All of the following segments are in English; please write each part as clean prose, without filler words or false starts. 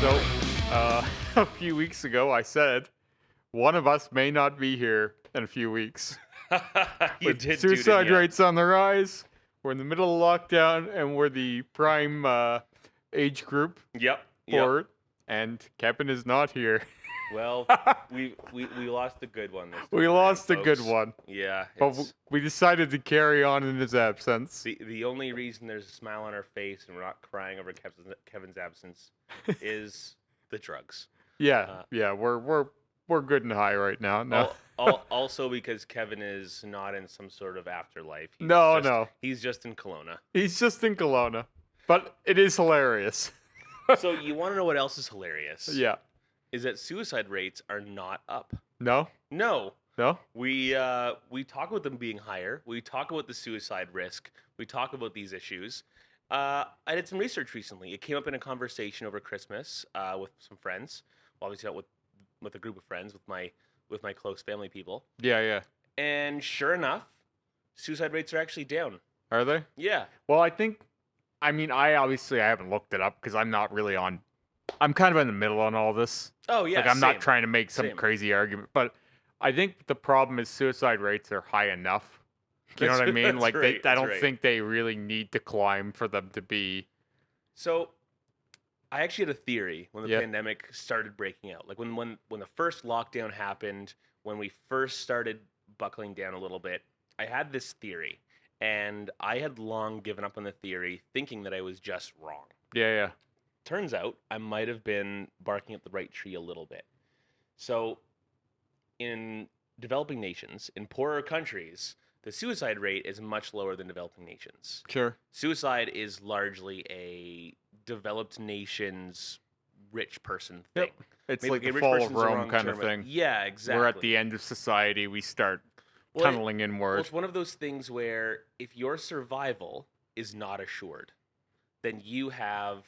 So, a few weeks ago, I said one of us may not be here in a few weeks. You With did, suicide didn't ya? rates on the rise, we're in the middle of lockdown, and we're the prime age group Yep. for it. And Kevin is not here. Well, we lost a good one this time We around, lost a good folks. one, Yeah, but it's we decided to carry on in his absence. the only reason there's a smile on our face and we're not crying over Kevin's absence is the drugs. Yeah, Uh, yeah, we're good and high right now. No, Also because Kevin is not in some sort of afterlife. no, He's just in Kelowna. he's just in Kelowna, but it is hilarious. So you want to know what else is hilarious? Yeah. Is that suicide rates are not up. No? No. No? We talk about them being higher. We talk about the suicide risk. We talk about these issues. I did some research recently. It came up in a conversation over Christmas with some friends. Well, obviously not with a group of friends, with my close family people. Yeah, yeah. And sure enough, suicide rates are actually down. Are they? Yeah. Well, I mean, I haven't looked it up because I'm not really I'm kind of in the middle on all this. Oh yeah. Like, I'm same. not trying to make some Same. crazy argument, but I think the problem is suicide rates are high enough. You know what I mean? That's Like, right, I that's don't right. think they really need to climb for them to be. So, I actually had a theory when the Yep. pandemic started breaking out. Like when the first lockdown happened, when we first started buckling down a little bit, I had this theory, and I had long given up on the theory, thinking that I was just wrong. Yeah, yeah. Turns out I might have been barking up the right tree a little bit. So, in developing nations, in poorer countries, the suicide rate is much lower than developing nations. Sure. Suicide is largely a developed nation's rich person thing. Yep. It's Maybe like the rich fall of person's the Rome wrong kind of term, but thing. Yeah, exactly. We're at the end of society. We start Well, tunneling well, inward. it's one of those things where if your survival is not assured, then you have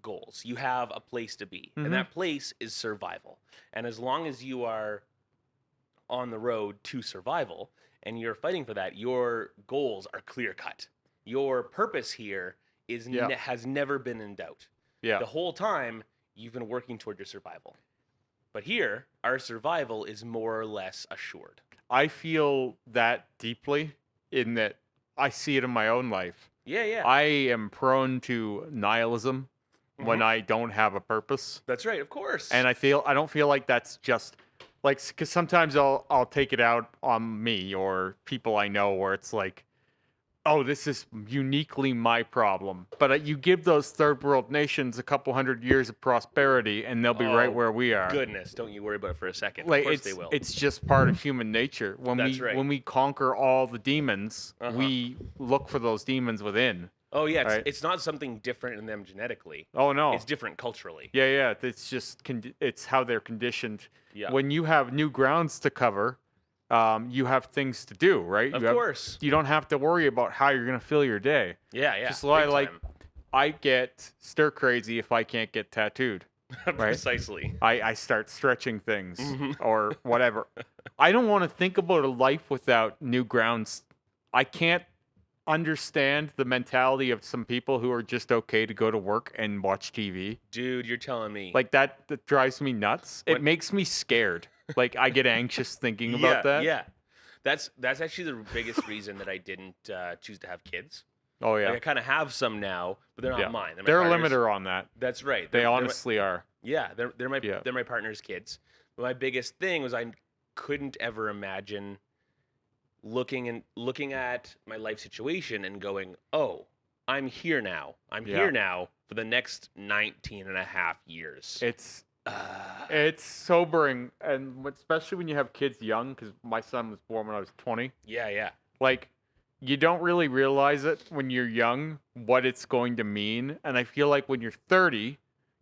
goals. You have a place to be, Mhm. and that place is survival. And as long as you are on the road to survival and you're fighting for that, your goals are clear cut. Your purpose here is Yeah. has never been in doubt. Yeah. The whole time you've been working toward your survival. But here, our survival is more or less assured. I feel that deeply in that I see it in my own life. Yeah, yeah. I am prone to nihilism when Mhm. I don't have a purpose. That's right, of course. And I don't feel like that's just like, because sometimes I'll take it out on me or people I know where it's like, oh, this is uniquely my problem. But you give those third world nations a couple hundred years of prosperity, and they'll be right Oh, where we are. Goodness, don't you worry about it for a second. Like Of course they will. it's just part of human nature. When That's right. when we conquer all the demons, Uh-huh. we look for those demons within. Oh yeah, right. it's not something different in them genetically. Oh no. It's different culturally. Yeah, yeah. It's just it's how they're conditioned. Yeah. When you have new grounds to cover, you have things to do, right? Of You have- course. You don't have to worry about how you're gonna fill your day. Yeah, yeah. Just like, big time. I get stir crazy if I can't get tattooed. Precisely. I start stretching things Mhm. or whatever. I don't want to think about a life without new grounds. I can't understand the mentality of some people who are just okay to go to work and watch TV. Dude, you're telling me. Like that drives me nuts. It When- makes me scared. Like I get anxious thinking about that. Yeah. That's actually the biggest reason that I didn't choose to have kids. Oh yeah. Like I kind of have some now, but they're not Yeah. mine. my They're a partner's- limiter on that. That's right. They They're my- honestly are. Yeah, they're my Yeah. they're my partner's kids. But my biggest thing was I couldn't ever imagine looking at my life situation and going, "Oh, I'm here now. I'm Yeah. here now for the next 19 and a half years." It's Uh, it's sobering, and especially when you have kids young. Because my son was born when I was 20. yeah, yeah. Like, you don't really realize it when you're young what it's going to mean. And I feel like when you're 30,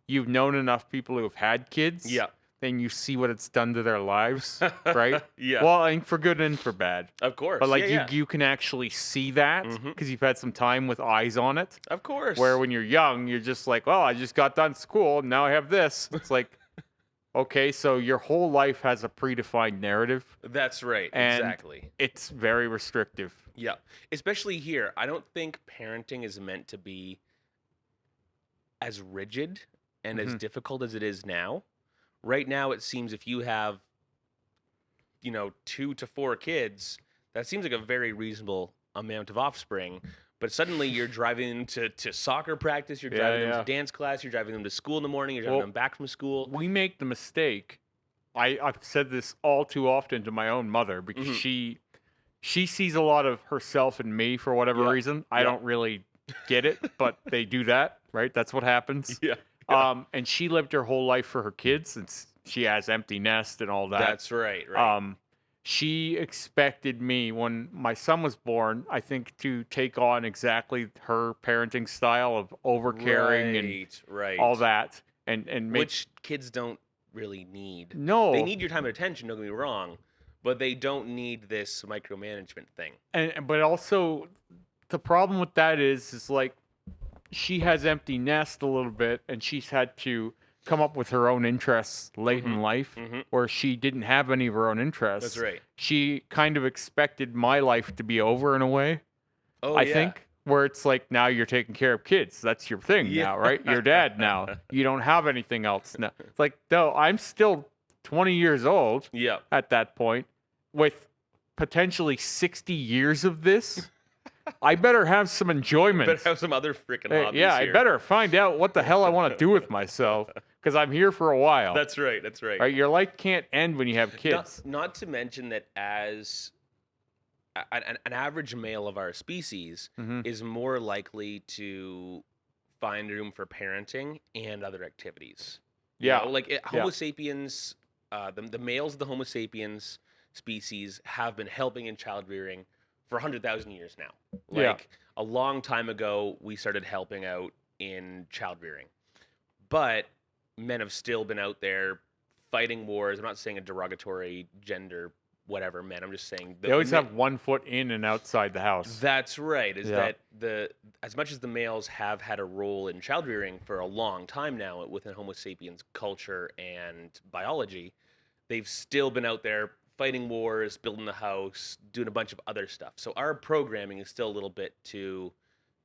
you've known enough people who have had kids. Yeah. Then you see what it's done to their lives, right? Yeah. Well, I think for good and for bad. Of course. But like yeah, you can actually see that Mhm. because you've had some time with eyes on it. Of course. Where when you're young, you're just like, well, I just got done school, and now I have this. It's like, okay, so your whole life has a predefined narrative. That's right. And Exactly. It's very restrictive. Yeah. Especially here, I don't think parenting is meant to be as rigid and as Mhm. difficult as it is now, right now it seems if you have, 2 to 4 kids, that seems like a very reasonable amount of offspring. But suddenly you're driving them to soccer practice, you're Yeah, driving them to yeah. dance class, you're driving them to school in the morning, you're driving Well, them back from school. we make the mistake. I've said this all too often to my own mother because Mhm. she sees a lot of herself in me for whatever Yep. reason. I Yep. don't really get it, but they do that, right? That's what happens. Yeah. Yeah. And she lived her whole life for her kids, and she has empty nest and all that. That's right, right. She expected me when my son was born, I think, to take on exactly her parenting style of overcaring and Right, all right. that, and make Which kids don't really need. They no. need your time and attention, don't get me wrong, but they don't need this micromanagement thing. And but also the problem with that is like she has empty nest a little bit, and she's had to come up with her own interests late in Mhm. life, Mhm. where she didn't have any of her own That's interests. right. She kind of expected my life to be over in a way. Oh, I yeah. think where it's like now you're taking care of kids. That's your thing Yeah. now, right? You're dad now. You don't have anything else now. It's like no, I'm still 20 years old Yep. at that point with potentially 60 years of this. I better have some enjoyment. Better have some other freaking hobbies Yeah, I here. better find out what the hell I want to do with myself because I'm here for a while. That's right. That's right. Right? Your life can't end when you have kids. Not to mention that as an average male of our species Mhm. is more likely to find room for parenting and other activities. Yeah. Homo sapiens, the males of the Homo sapiens species have been helping in child rearing for 100,000 years now. Yeah. Like a long time ago, we started helping out in child rearing, but men have still been out there fighting wars. I'm not saying a derogatory gender, whatever, men. I'm just saying They always have one foot in and outside the house. that's right. Is Yeah. that as much as the males have had a role in child rearing for a long time now within Homo sapiens culture and biology, they've still been out there fighting wars, building the house, doing a bunch of other stuff. So our programming is still a little bit to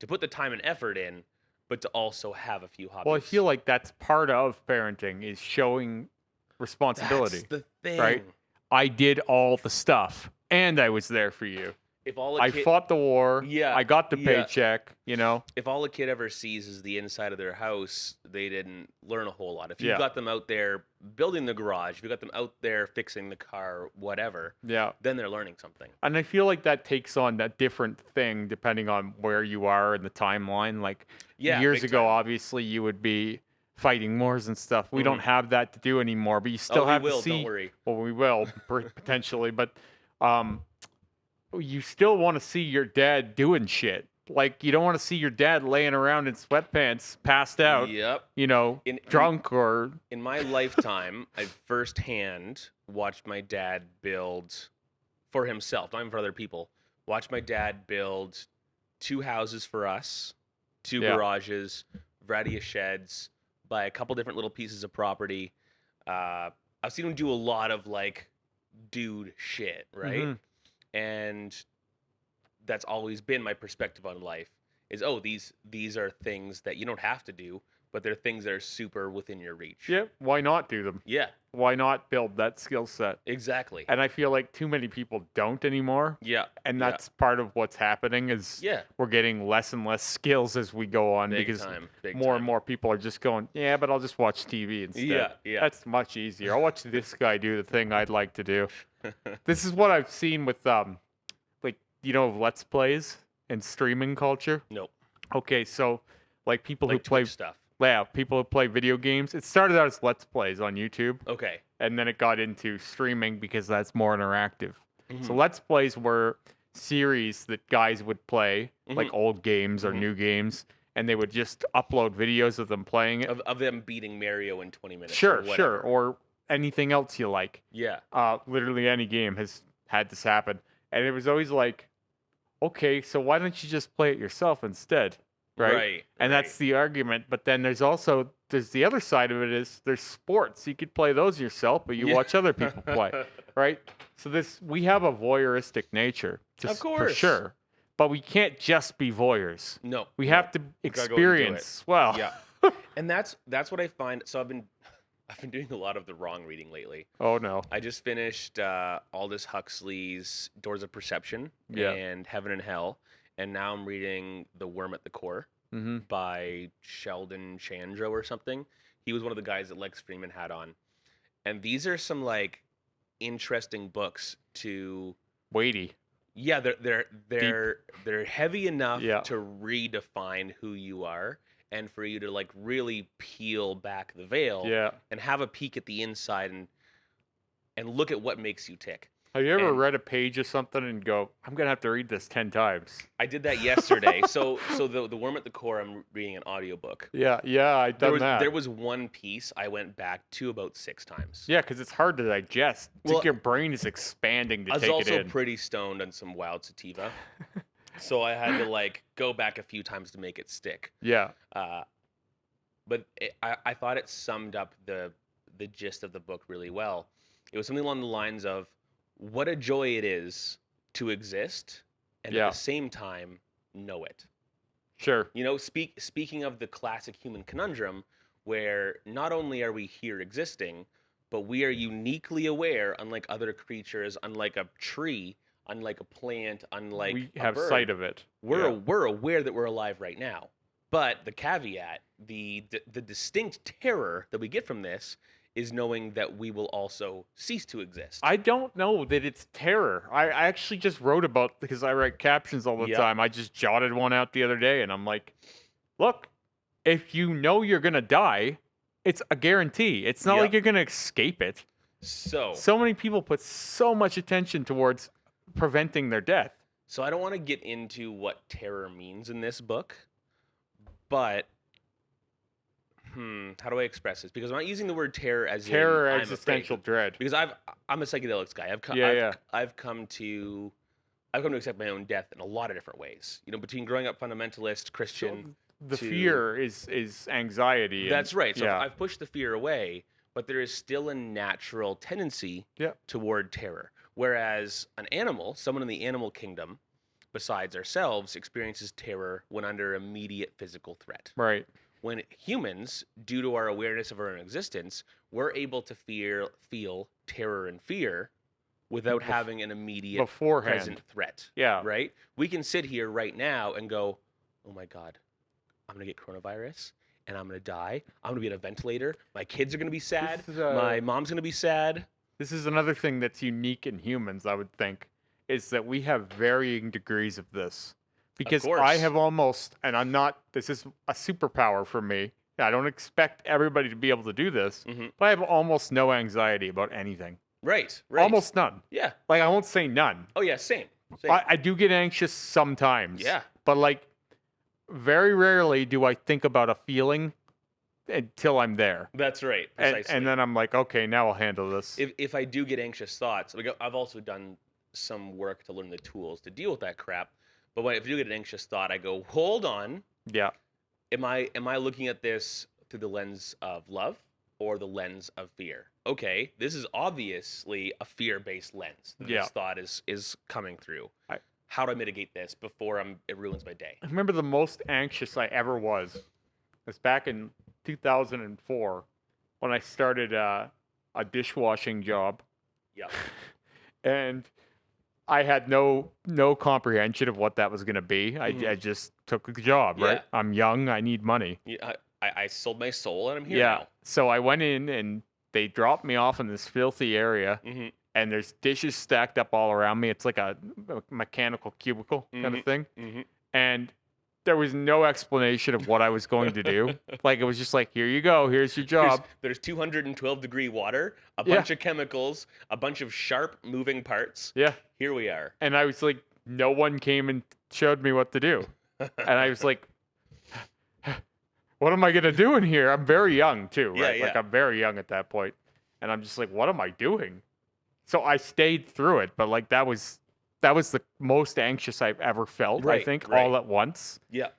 put the time and effort in, but to also have a few hobbies. Well, I feel like that's part of parenting is showing responsibility. that's the thing. right? I did all the stuff and I was there for you. If all I fought the war. Yeah, I got the yeah. paycheck, If all a kid ever sees is the inside of their house, they didn't learn a whole lot. If you Yeah. have got them out there building the garage, if you got them out there fixing the car, whatever, Yeah. then they're learning something. And I feel like that takes on a different thing depending on where you are in the timeline. Like Yeah, years big ago, time. obviously, you would be fighting wars and stuff. We don't Mhm. have that to do anymore, but you still we have will, to see. don't worry. Well, we will potentially, but you still want to see your dad doing shit. Like you don't want to see your dad laying around in sweatpants, passed out, Yep. drunk or In my lifetime, I firsthand watched my dad build for himself, not even for other people. Watched my dad build 2 houses for us, 2 Yeah. garages, variety of sheds, buy a couple different little pieces of property. I've seen him do a lot of like dude shit, right? Mhm. And that's always been my perspective on life is these are things that you don't have to do, but they're things that are super within your reach. Yeah, why not do them? Yeah, Why not build that skill set? exactly. And I feel like too many people don't anymore. Yeah. And yeah, that's part of what's happening is yeah, we're getting less and less skills as we go on big because time. Big more time. and more people are just going, yeah, but I'll just watch TV instead. Yeah, yeah. That's much easier. I'll watch this guy do the thing I'd like to do. This is what I've seen with Let's Plays and streaming culture. Nope. Okay, so like people who Like play Twitch stuff. people who play video games. It started out as Let's Plays on YouTube. Okay. And then it got into streaming because that's more interactive. So Mhm. Let's Plays were series that guys would play, like Mhm. old games or Mhm. new games, and they would just upload videos of them playing it. Of them beating Mario in 20 minutes. Sure, or sure, whatever. or anything else you like. Yeah. Literally any game has had this happen, and it was always like, okay, so why don't you just play it yourself instead, right? Right. And that's the argument. But then there's the other side of it is there's sports. You could play those yourself, but you Yeah. watch other people play, right? So we have a voyeuristic nature, just for course. sure. But we can't just be voyeurs. No. We no. have to gotta go and do experience. Well, Yeah. And that's what I find. So I've been doing a lot of the wrong reading lately. Oh no. I just finished Aldous Huxley's Doors of Perception Yeah. and Heaven and Hell, and now I'm reading The Worm at the Core Mm-hmm. by Sheldon Chandro or something. He was one of the guys that Lex Freeman had on. And these are some like interesting books to Weighty. yeah, they're heavy enough Yeah. to redefine who you are and for you to like really peel back the veil Yeah. and have a peek at the inside and look at what makes you tick. Have you ever And read a page of something and go, I'm gonna have to read this 10 times? I did that yesterday. So the Worm at the Core, I'm reading an audiobook. Yeah, I've done that. There was one piece I went back to about 6 times. Yeah, because it's hard to digest. It's Well, like your brain is expanding to I was take it also in. pretty stoned on some wild sativa. So I had to like go back a few times to make it stick. Yeah. But I thought it summed up the gist of the book really well. It was something along the lines of what a joy it is to exist and Yeah. at the same time know it. Sure. You know, speaking of the classic human conundrum, where not only are we here existing, but we are uniquely aware, unlike other creatures, unlike a tree, unlike a plant, unlike we a have bird, sight of it. we're aware that we're alive right now. But the caveat, the distinct terror that we get from this is knowing that we will also cease to exist. I don't know that it's terror. I actually just wrote about, because I write captions all the Yep. time. I just jotted one out the other day and I'm like, look, if you know you're going to die, it's a guarantee. It's not Yep. like you're going to escape it. So So many people put so much attention towards preventing their death. So I don't want to get into what terror means in this book, but how do I express this? Because I'm not using the word terror as Terror, in I'm existential afraid. dread. Because I'm a psychedelics guy. I've come to accept my own death in a lot of different ways. You know, between growing up fundamentalist Christian. The to- fear is anxiety. And, That's right. So yeah. I've pushed the fear away, but there is still a natural tendency Yeah. toward terror. Whereas an animal, someone in the animal kingdom, besides ourselves, experiences terror when under immediate physical threat. Right. When humans, due to our awareness of our own existence, we're able to feel terror and fear without having an immediate Beforehand. present threat. Yeah. Right? We can sit here right now and go, oh my God, I'm going to get coronavirus and I'm going to die. I'm going to be on a ventilator. My kids are going to be sad. This is, My mom's going to be sad. This is another thing that's unique in humans, I would think, is that we have varying degrees of this. Because I course. have almost, and I'm not, this is a superpower for me. I don't expect everybody to be able to do this, Mhm. but I have almost no anxiety about anything. Right. Almost none. Yeah. Like, I won't say none. Oh, yeah, same. I do get anxious sometimes. Yeah. But, like, very rarely do I think about a feeling until I'm there. That's right. And, Precisely. and then I'm like, okay, now I'll handle this. if I do get anxious thoughts, like I've also done some work to learn the tools to deal with that crap. But if I do get an anxious thought, I go, hold on. Yeah. Am I looking at this through the lens of love or the lens of fear? Okay, this is obviously a fear-based lens that Yeah. this thought is coming through. How do I mitigate this before it ruins my day? I remember the most anxious I ever was back in 2004 when I started a dishwashing job. Yeah. And I had no comprehension of what that was going to be. I Mhm. just took the job, right? Yeah. I'm young. I need money. Yeah, I sold my soul and I'm here Yeah. now. So I went in and they dropped me off in this filthy area. Mhm. And there's dishes stacked up all around me. It's like a mechanical cubicle kind of thing. Mhm. And there was no explanation of what I was going to do. Like, it was just like, here you go. Here's your job. There's 212-degree water, a Yeah. bunch of chemicals, a bunch of sharp moving parts. Yeah. Here we are. And I was like, no one came and showed me what to do. And I was like, what am I going to do in here? I'm very young too, Yeah, right? Like, yeah. I'm very young at that point. And I'm just like, what am I doing? So I stayed through it, but like that was the most anxious I've ever felt, I Right, think, right. all at once. Yeah.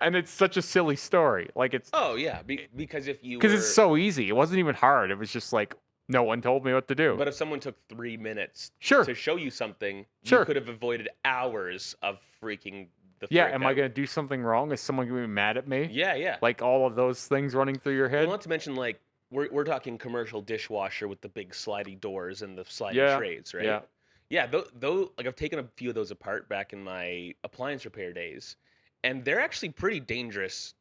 And it's such a silly story. Like, it's Oh yeah, because if you because were, it's so easy. It wasn't even hard. It was just like, no one told me what to do. But if someone took 3 minutes Sure. to show you something, Sure. you could have avoided hours of freaking to Yeah, freak am I out. gonna do something wrong? Is someone gonna be mad at me? Yeah, yeah. Like all of those things running through your Well, head? not to mention like we're talking commercial dishwasher with the big slidey doors and the sliding Yeah, trays, right? yeah, Yeah, though, like I've taken a few of those apart back in my appliance repair days, and they're actually pretty dangerous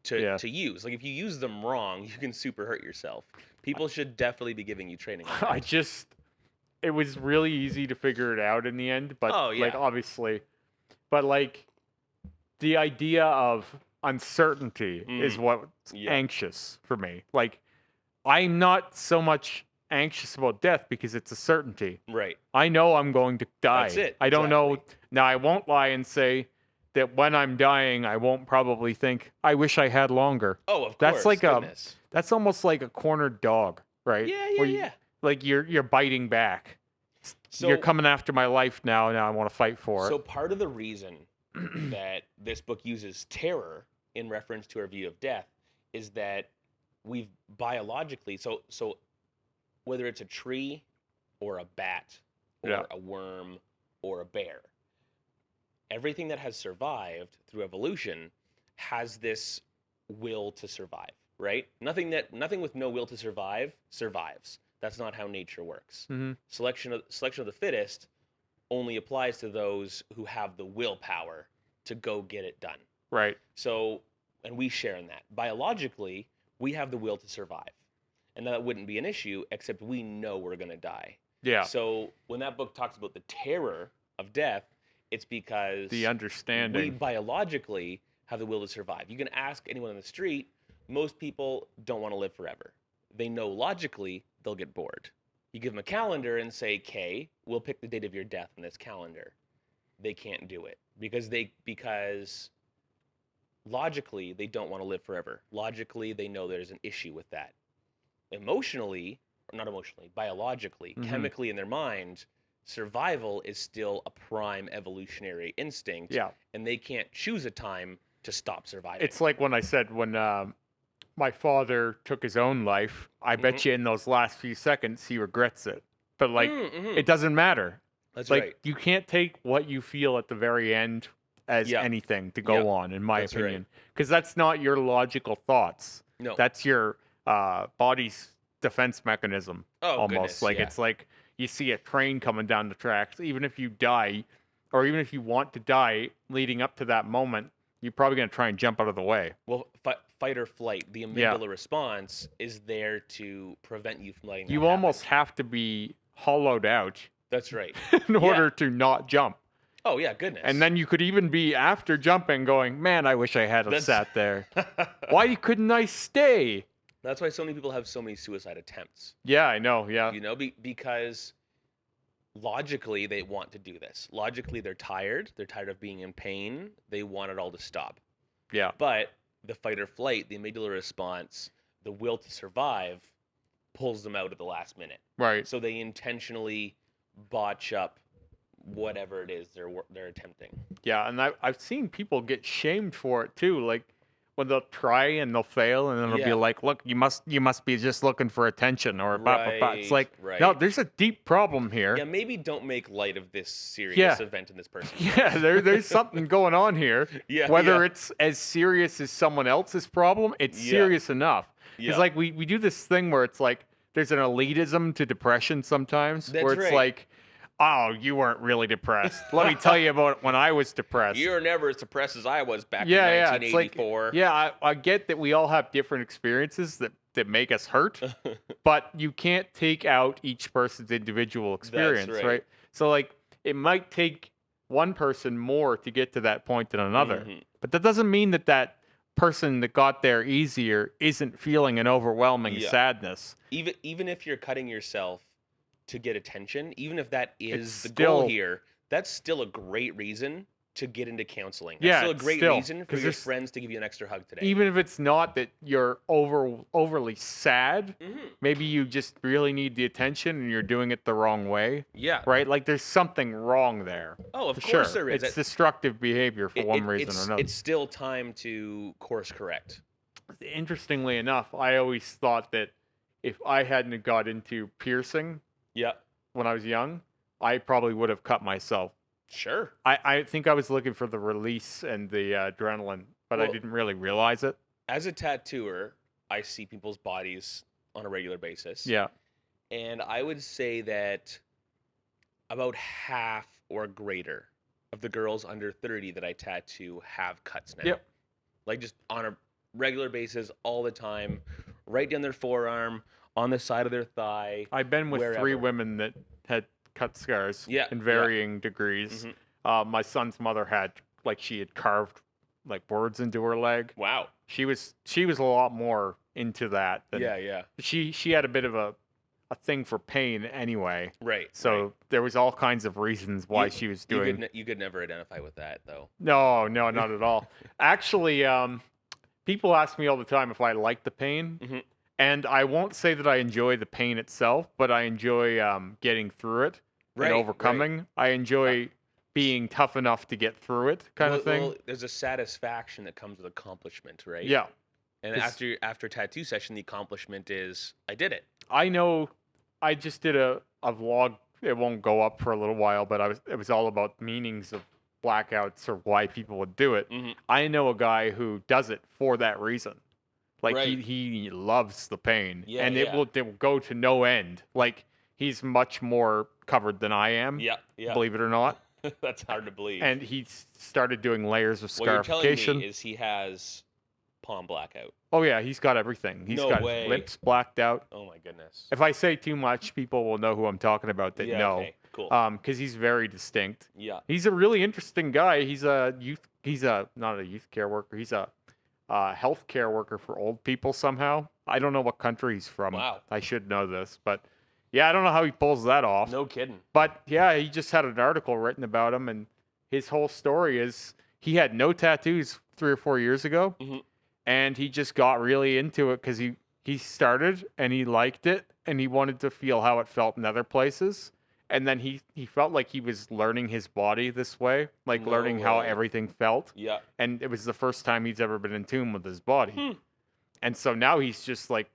yeah. to use. Like if you use them wrong, you can super hurt yourself. People should definitely be giving you training on I that. just it was really easy to figure it out in the end, but Oh like yeah. obviously, but like the idea of uncertainty is Mm, what's yeah. anxious for me. Like I'm not so much anxious about death because it's a certainty. Right. I know I'm going to That's die. it. I don't know. Exactly. Now, I won't lie and say that when I'm dying, I won't probably think, I wish I had longer. Oh, of That's course. like Goodness. that's almost like a cornered dog, right? Yeah, Where yeah, you, yeah. like you're biting back. You're So coming after my life now. Now I want to fight for so part of the reason it. that this book uses terror in reference to our view of death is that we've biologically so whether it's a tree or a bat Yeah. or a worm or a bear, everything that has survived through evolution has this will to survive, right? Nothing with no will to survive survives. That's not how nature works. Hmm. Selection of the fittest only applies to those who have the willpower to go get it done. Right. So, and we share in that. Biologically, we have the will to survive. And that wouldn't be an issue, except we know we're going to die. Yeah. So, when that book talks about the terror of death, it's because The we understanding. biologically have the will to survive. You can ask anyone on the street, most people don't want to live forever. They know logically they'll get bored. You give them a calendar and say, "Okay, we'll pick the date of your death in this calendar." They can't do it because logically they don't want to live forever. Logically, they know there's an issue with that. Emotionally, or not emotionally, biologically, Hmm. chemically in their mind, survival is still a prime evolutionary instinct, Yeah. and they can't choose a time to stop surviving. It's like when I said when my father took his own life, I Mm-hmm. bet you in those last few seconds he regrets it. But like Mm-hmm. it doesn't matter. That's Like right. you can't take what you feel at the very end as Yeah. anything to Yeah. go on, in my That's right. opinion, because that's not your logical thoughts. No. That's your body's defense mechanism. Oh Almost goodness. like Yeah. it's like you see a train coming down the tracks. Even if you die, or even if you want to die, leading up to that moment, you're probably gonna try and jump out of the way. Well, fight or flight, the Yeah. amygdala response is there to prevent you from letting that You happen. almost have to be hollowed out That's right. in order to not jump. Oh yeah, goodness. And then you could even be after jumping going, man, I wish I had That's- sat there. Why couldn't I stay? That's why so many people have so many suicide attempts. Yeah, I know. Yeah. You know, because logically they want to do this. Logically they're tired. They're tired of being in pain. They want it all to stop. Yeah. But the fight or flight, the amygdala response, the will to survive pulls them out at the last minute. Right. So they intentionally botch up whatever it is they're attempting. Yeah. And I've seen people get shamed for it too. Like when they'll try and they'll fail and then it'll be Yeah. like, look, you must be just looking for attention or It's like, Right. no, there's a deep problem here. Yeah, maybe don't make light of this serious Yeah. event in this person. Yeah, there's something going on here. Yeah. Whether yeah. it's as serious as someone else's problem, it's Yeah. serious enough. Yeah. It's like we do this thing where it's like there's an elitism to depression sometimes, That's where it's right. like, oh, you weren't really depressed. Let me tell you about when I was depressed. You were never as depressed as I was back Yeah, in yeah, it's like- 1984. Yeah, I get that we all have different experiences that make us hurt, but you can't take out each person's individual experience, right. right? So like it might take one person more to get to that point than another. Mhm. But that doesn't mean that that person that got there easier isn't feeling an overwhelming Yeah. sadness. Even if you're cutting yourself to get attention, even if that is It's the goal still- here, that's still a great reason to get into counseling. That's Yeah, still a it's great still- reason for 'cause your there's- friends to give you an extra hug today. Even if it's not that you're overly sad, Mhm. maybe you just really need the attention and you're doing it the wrong way, Yeah. right? Like there's something wrong there. Oh, of For course sure. there is. It's destructive behavior for one reason or another. It's still time to course correct. Interestingly enough, I always thought that if I hadn't got into piercing Yeah. when I was young, I probably would have cut myself Sure. I think I was looking for the release and the adrenaline, but I Well, didn't really realize it. as a tattooer, I see people's bodies on a regular basis, Yeah. and I would say that about half or greater of the girls under 30 that I tattoo have cuts now. Yep. Like just on a regular basis all the time, right down their forearm, on the side of their thigh, I've been with 3 wherever. women that had cut scars Yeah, in yeah. varying degrees. Hmm. My son's mother had like she had carved like words into her leg. Wow. She was a lot more into that than Yeah, yeah. she had a bit of a thing for pain anyway. Right, So right. there was all kinds of reasons why she was doing. You could never identify with that though. No, no, not at all. Actually, people ask me all the time if I like the pain, Hmm. and I won't say that I enjoy the pain itself, but I enjoy getting through it and Right, right. overcoming. I enjoy being tough enough to get through it, kind of thing. Well, there's a satisfaction that comes with accomplishment, right? Yeah, And 'cause after tattoo session, the accomplishment is I did it. I know. I just did a vlog. It won't go up for a little while, but it was all about meanings of blackouts or why people would do it. Hmm. I know a guy who does it for that reason. Like Right. he loves the pain, Yeah, and yeah. it will go to no end. Like he's much more covered than I am, Yeah, yeah. believe it or not. That's hard to believe. And he started doing layers of What you're telling scarification. me is he has palm blackout. Oh yeah, he's got everything. He's No got way. lips blacked out. Oh my goodness. If I say too much, people will know who I'm talking about that Yeah, know. okay, cool. Because he's very distinct. Yeah. He's a really interesting guy. He's not a youth care worker. He's a health care worker for old people somehow. I don't know what country he's from. Wow. I should know this, but yeah, I don't know how he pulls that off. No kidding. But yeah, he just had an article written about him, and his whole story is he had no tattoos 3 or 4 years ago, Mhm. and he just got really into it because he started and he liked it and he wanted to feel how it felt in other places. And then he felt like he was learning his body this way, like No learning how way. everything felt. Yeah. And it was the first time he's ever been in tune with his body. Hmm. And so now he's just like,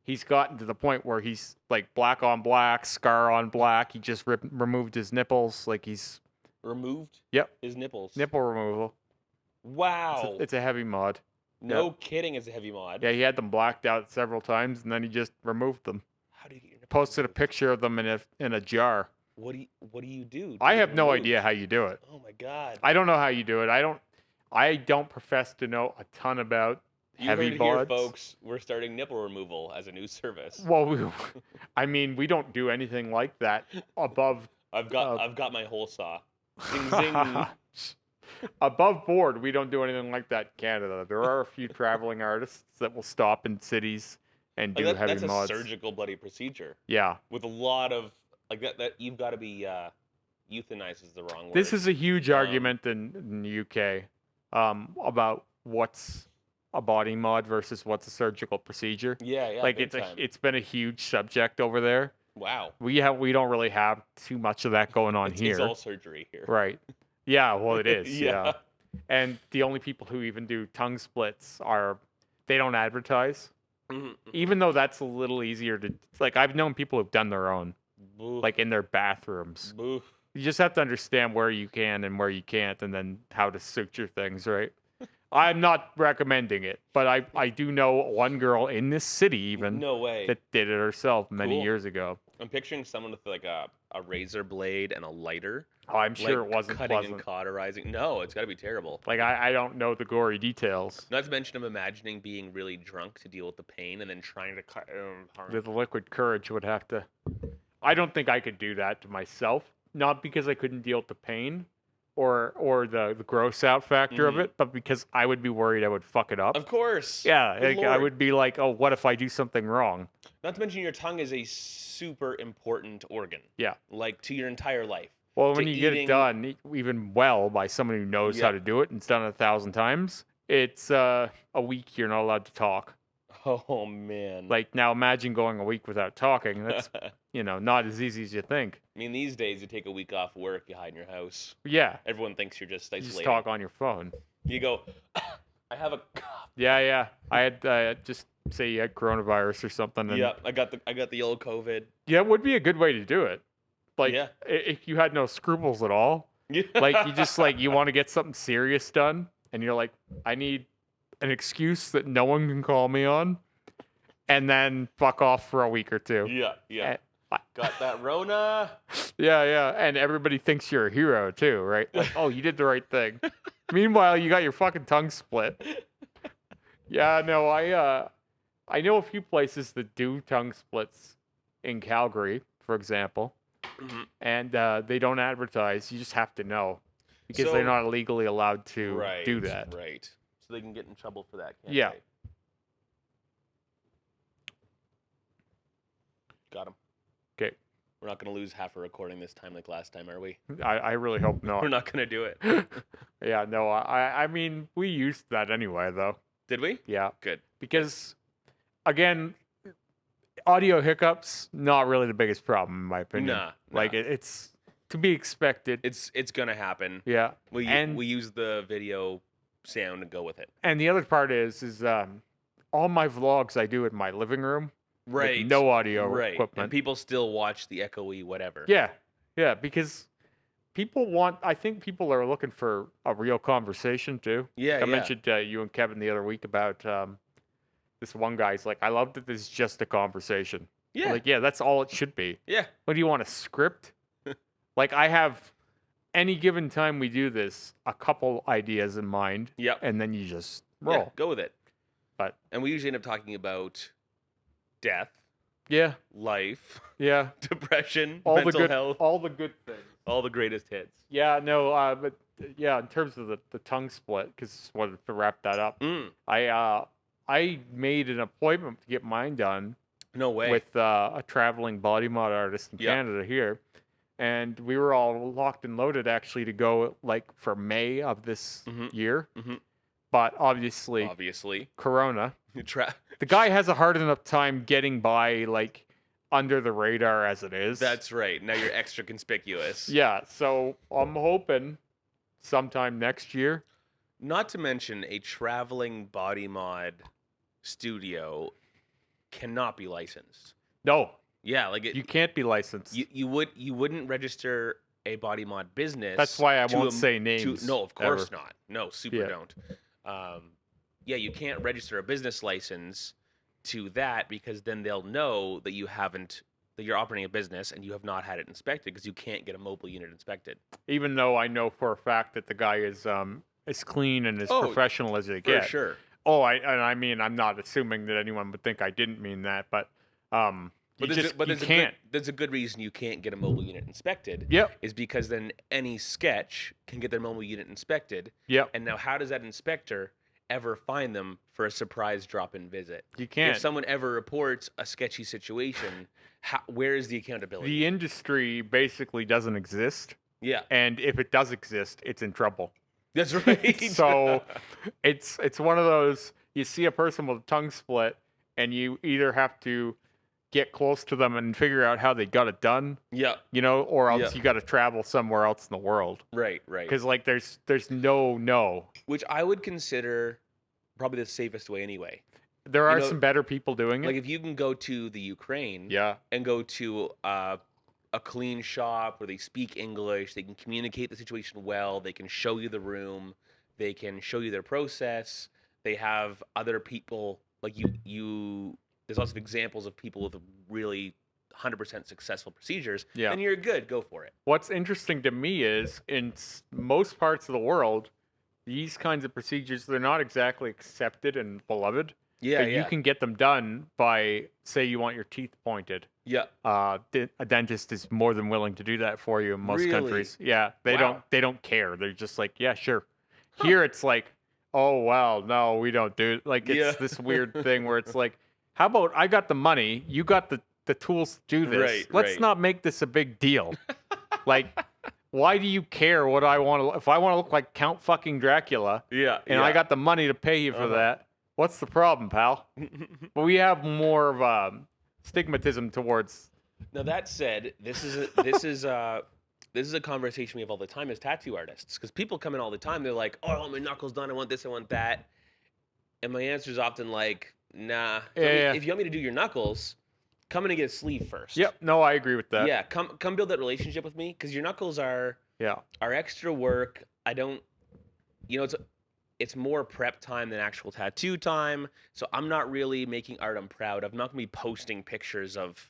he's gotten to the point where he's like black on black, scar on black. He just removed his nipples. Like he's, Removed yep, his nipples. nipple removal. Wow. It's a heavy mod. No kidding, it's a heavy mod. Yeah, he had them blacked out several times and then he just removed them. How do you get your nipples Posted a removed? picture of them in a jar. What do you do? to I get have no removed? idea how you do it. Oh my god. I don't know how you do it. I don't profess to know a ton about You heavy heard it here, mods. folks. We're starting nipple removal as a new service. Well, I mean, we don't do anything like that above I've got my hole saw. Zing zing. above board. We don't do anything like that in Canada. There are a few traveling artists that will stop in cities and do Like heavy that's a mods. surgical bloody procedure Yeah, with a lot of like that you've got to be euthanized is the wrong word. this is a huge Um, argument in the UK about what's a body mod versus what's a surgical procedure. yeah, Like big time. it's been a huge subject over there. Wow. We don't really have too much of that going on here. It's all surgery here. Right. Yeah, well it is. Yeah. Yeah. And the only people who even do tongue splits they don't advertise. Mhm. Even though that's a little easier to like I've known people who've done their own Boo. like in their bathrooms. Boo. You just have to understand where you can and where you can't and then how to suture things, right? I'm not recommending it, but I do know one girl in this city even No way. that did it herself many Cool. years ago. I'm picturing someone with like a razor blade and a lighter. Oh, I'm sure like, it wasn't cutting pleasant. and cauterizing. No, it's got to be terrible. Like I don't know the gory details. Not to mention, I'm imagining being really drunk to deal with the pain and then trying to cut. The liquid courage would have to. I don't think I could do that to myself. Not because I couldn't deal with the pain, or the gross out factor of Mhm. it, but because I would be worried I would fuck it up. Of course. Yeah, Good like, I Lord. would be like, oh, what if I do something wrong? Not to mention, your tongue is a super important organ. Yeah. Like to your entire life. Well, when To you get it eating- done, even well by someone who knows how Yeah. to do it and it's done 1,000 times, it's a week you're not allowed to talk. Oh man. Like now, imagine going a week without talking. That's not as easy as you think. I mean, these days you take a week off work, you hide in your house. Yeah, Everyone thinks you're just you isolated. just talk on your phone. You go, I have a cough. Yeah. I had just say you had coronavirus or something. And Yeah, I got the old COVID. yeah, it would be a good way to do it. Like, Yeah. if you had no scruples at all, Like, you just, like, you want to get something serious done, and you're like, I need an excuse that no one can call me on, and then fuck off for a week or two. Yeah, yeah. And- Got that Rona. yeah, and everybody thinks you're a hero too, right? Like, oh, you did the right thing. Meanwhile, you got your fucking tongue split. Yeah, no, I know a few places that do tongue splits in Calgary, for example, Mhm. and they don't advertise. You just have to know because they're So- not legally allowed to Right. do that. Right. So they can get in trouble for that, can't Yeah. they? Got him. Okay, We're not going to lose half a recording this time like last time, are we? I really hope We're not. not going to do it. Yeah, no, I mean, we used that anyway, though. Did we? Yeah, Good. because again, audio hiccups not really the biggest problem in my opinion. Nah. Like it's to be expected. It's going to happen. Yeah, We and use the video sound and go with it. and the other part is all my vlogs I do in my living room Right. with no audio right. equipment. And people still watch the echoey whatever. Yeah, because people want. I think people are looking for a real conversation too. Yeah, I mentioned you and Kevin the other week about this one guy's like, I love that this is just a conversation. Yeah. Like, yeah, that's all it should be. Yeah. What do you want, a script? Like, I have any given time we do this, a couple ideas in mind, Yep. and then you just Yeah, roll. go with it. But And we usually end up talking about death, yeah, life, yeah, depression, all mental the good, health, all the good things. all the greatest hits. Yeah, no, but yeah, in terms of the tongue split, because wanted to wrap that up, Mm, I made an appointment to get mine done no way. with a traveling body mod artist in Yeah. Canada here, and we were all locked and loaded actually to go like for May of this Mhm. year, Mhm. but obviously Obviously. Corona. Tra- The guy has a hard enough time getting by like under the radar as it is. That's right. Now you're extra conspicuous. Yeah, so I'm hoping sometime next year. Not to mention a traveling body mod studio cannot be licensed. No, Yeah, like you can't be licensed. you wouldn't register a body mod business. That's why I to won't a- say to- names. no, of course ever. not. No, super Yeah. don't. Yeah, you can't register a business license to that because then they'll know that that you're operating a business and you have not had it inspected because you can't get a mobile unit inspected. Even though I know for a fact that the guy is as clean and as Oh, professional as they For get. sure. Oh, I mean, I'm not assuming that anyone would think I didn't mean that, but you just you can't. There's a good reason you can't get a mobile unit inspected. Yep, Is because then any sketch can get their mobile unit inspected. yep. And now, how does that inspector ever find them for a surprise drop-in visit? You can't. If someone ever reports a sketchy situation, where is the accountability? The industry basically doesn't exist, Yeah, and if it does exist, it's in trouble. that's right. So it's one of those, you see a person with a tongue split and you either have to get close to them and figure out how they got it done, yeah, or else Yeah. you got to travel somewhere else in the world right. because like there's no. Which I would consider probably the safest way anyway. There are know, some better people doing it. Like if you can go to the Ukraine Yeah, and go to a clean shop where they speak English, they can communicate the situation well, they can show you the room, they can show you their process. They have other people like you. There's lots of examples of people with really 100% successful procedures. Yeah. And you're good. Go for it. what's interesting to me is in most parts of the world, these kinds of procedures, they're not exactly accepted and beloved. Yeah, But yeah, you can get them done by, say, you want your teeth pointed. yeah. A dentist is more than willing to do that for you in most Really? countries. Yeah, they Wow. don't care. They're just like, yeah, sure. Here it's like, oh well, no, we don't do it. Like it's Yeah. this weird thing where it's like, how about I got the money, you got the tools to do this. Right, Let's right. not make this a big deal. Like, why do you care what I want to? If I want to look like Count fucking Dracula, Yeah. and I got the money to pay you for Uh-huh. that, what's the problem, pal? But we have more of stigmatism towards. Now that said, this is a conversation we have all the time as tattoo artists because people come in all the time. They're like, "Oh, I want my knuckles done. I want this. I want that." And my answer is often like, "Nah. Yeah. If you want me to do your knuckles, come in and get a sleeve first." Yep. No, I agree with that. Yeah. Come build that relationship with me because your knuckles are Yeah. Our extra work, I don't, it's more prep time than actual tattoo time. So I'm not really making art I'm proud of. I'm not gonna be posting pictures of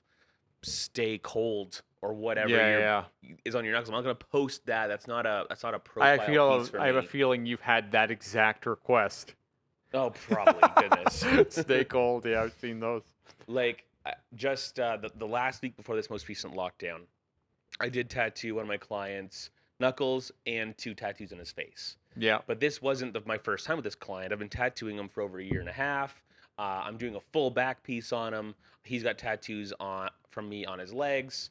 stay cold or whatever Yeah, yeah, yeah. is on your knuckles. I'm not gonna post that. That's not a I profile piece feel for I have a me. feeling you've had that exact request. Oh, probably. Goodness. Stay cold. Yeah, I've seen those. Like just the last week before this most recent lockdown, I did tattoo one of my clients' knuckles and 2 tattoos on his face. Yeah. But this wasn't my first time with this client. I've been tattooing him for over a year and a half. I'm doing a full back piece on him. He's got tattoos from me on his legs.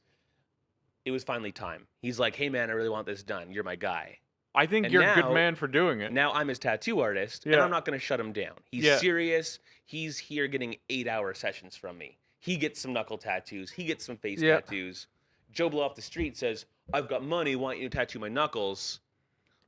It was finally time. He's like, "Hey man, I really want this done. You're my guy." I think And you're a good man for doing it. now I'm his tattoo artist, and Yeah. I'm not going to shut him down. He's Yeah. serious. He's here getting 8-hour sessions from me. He gets some knuckle tattoos. He gets some face Yeah. tattoos. Joe Blow off the street says, "I've got money. Want you to tattoo my knuckles?"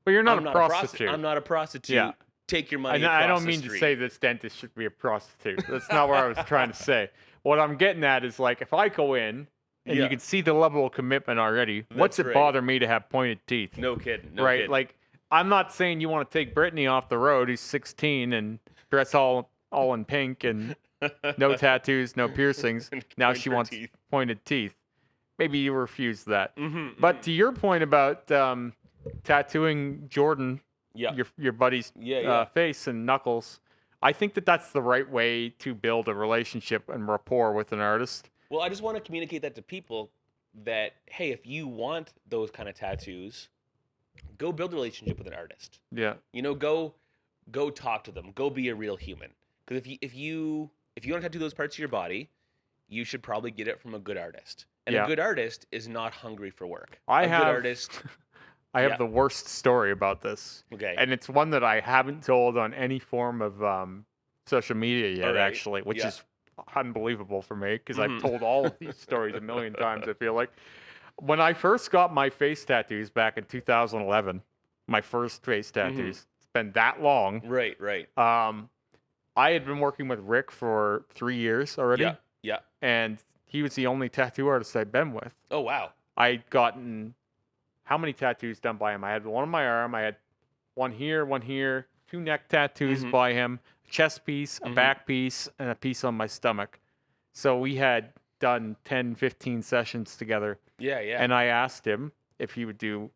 But you're not I'm a not prostitute. I'm not a prostitute. Yeah. Take your money. I across don't the mean to street. say this dentist should be a prostitute. That's not what I was trying to say. What I'm getting at is like if I go in and Yeah. you can see the level of commitment already, what's That's it right. bother me to have pointed teeth? No kidding. No right? kidding. Like I'm not saying you want to take Brittany off the road who's 16 and dress all in pink and no tattoos, no piercings. And Now point she her wants teeth. pointed teeth. Maybe you refuse that. Mhm, But mhm. to your point about tattooing Jordan, Yeah. your buddy's Yeah. face and knuckles, I think that that's the right way to build a relationship and rapport with an artist. Well, I just want to communicate that to people that, hey, if you want those kind of tattoos, go build a relationship with an artist. Yeah. Go talk to them. Go be a real human. Because if you want to tattoo those parts of your body, you should probably get it from a good artist. And Yeah. a good artist is not hungry for work. I a have good artist. I have Yeah. the worst story about this. Okay. And it's one that I haven't told on any form of social media yet, All right. actually, which Yeah. is unbelievable for me because Mhm. I've told all of these stories a million times, I feel like. When I first got my face tattoos back in 2011, my first face tattoos, it's been that long. Right. I had been working with Rick for 3 years already, Yeah. and he was the only tattoo artist I'd been with. Oh wow. I'd gotten how many tattoos done by him? I had one on my arm. I had one here, 2 neck tattoos Mhm. by him, a chest piece, a Mhm. back piece, and a piece on my stomach. So we had done 10, 15 sessions together. Yeah. And I asked him if he would do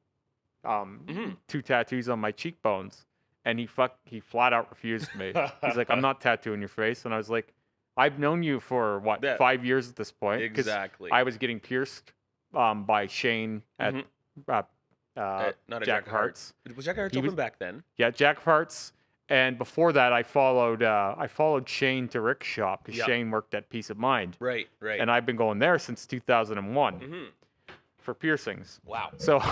Mhm. 2 tattoos on my cheekbones. And he flat out refused me. He's like, I'm not tattooing your face. And I was like, I've known you for what, That- 5 years at this point? 'Cause Exactly. I was getting pierced by Shane at Mhm. not Not a Jack Jack Hart's. Was Jack Hart's He open was- back then? Yeah, Jack Hart's. And before that, I followed Shane to Rick's shop because Yeah. Shane worked at Peace of Mind, Right. and I've been going there since 2001 Mhm. for piercings. Wow. So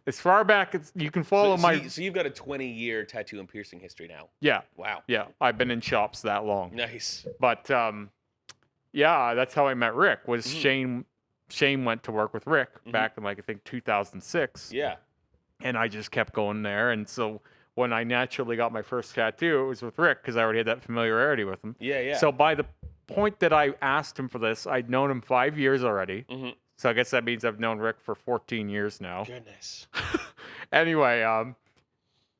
as far back as you can follow So you've got a 20-year tattoo and piercing history now. yeah, Wow. I've been in shops that long. Nice. But yeah, that's how I met Rick. Was Mhm. Shane went to work with Rick Mhm. back in like I think 2006. Yeah. And I just kept going there. And so when I naturally got my first tattoo, it was with Rick because I already had that familiarity with him. Yeah. So by the point that I asked him for this, I'd known him 5 years already. Mhm. So I guess that means I've known Rick for 14 years now. Goodness. Anyway,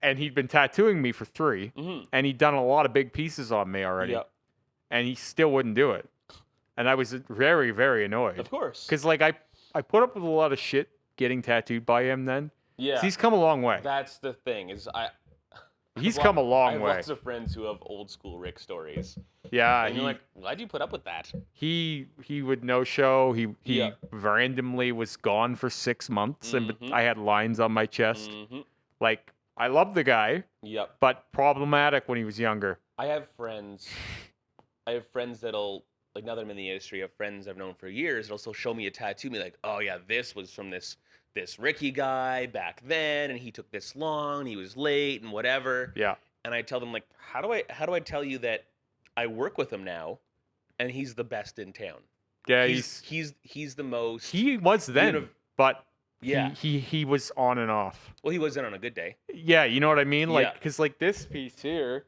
and he'd been tattooing me for 3, Mhm. and he'd done a lot of big pieces on me already, Yep. and he still wouldn't do it. And I was very, very annoyed Of course. because like I put up with a lot of shit getting tattooed by him then. Yeah. 'Cause he's come a long way. That's the thing is He's I've come a I long have way. lots of friends who have old school Rick stories. Yeah, And you're like, why'd you put up with that? he would no show. He Yeah. randomly was gone for 6 months, and Mhm. I had lines on my chest. Mhm. Like I love the guy, Yep. but problematic when he was younger. I have friends that'll like now that I'm in the industry, I have friends I've known for years that'll still show me a tattoo, and be like, oh yeah, this was from this Ricky guy back then, and he took this long, and he was late and whatever. Yeah. And I tell them like, how do I tell you that I work with him now, and he's the best in town? Yeah, He's the most. he was then, Univ- but Yeah. he was on and off. Well, he was in on a good day. Yeah, you know what I mean? Like, Yeah. because like this piece here,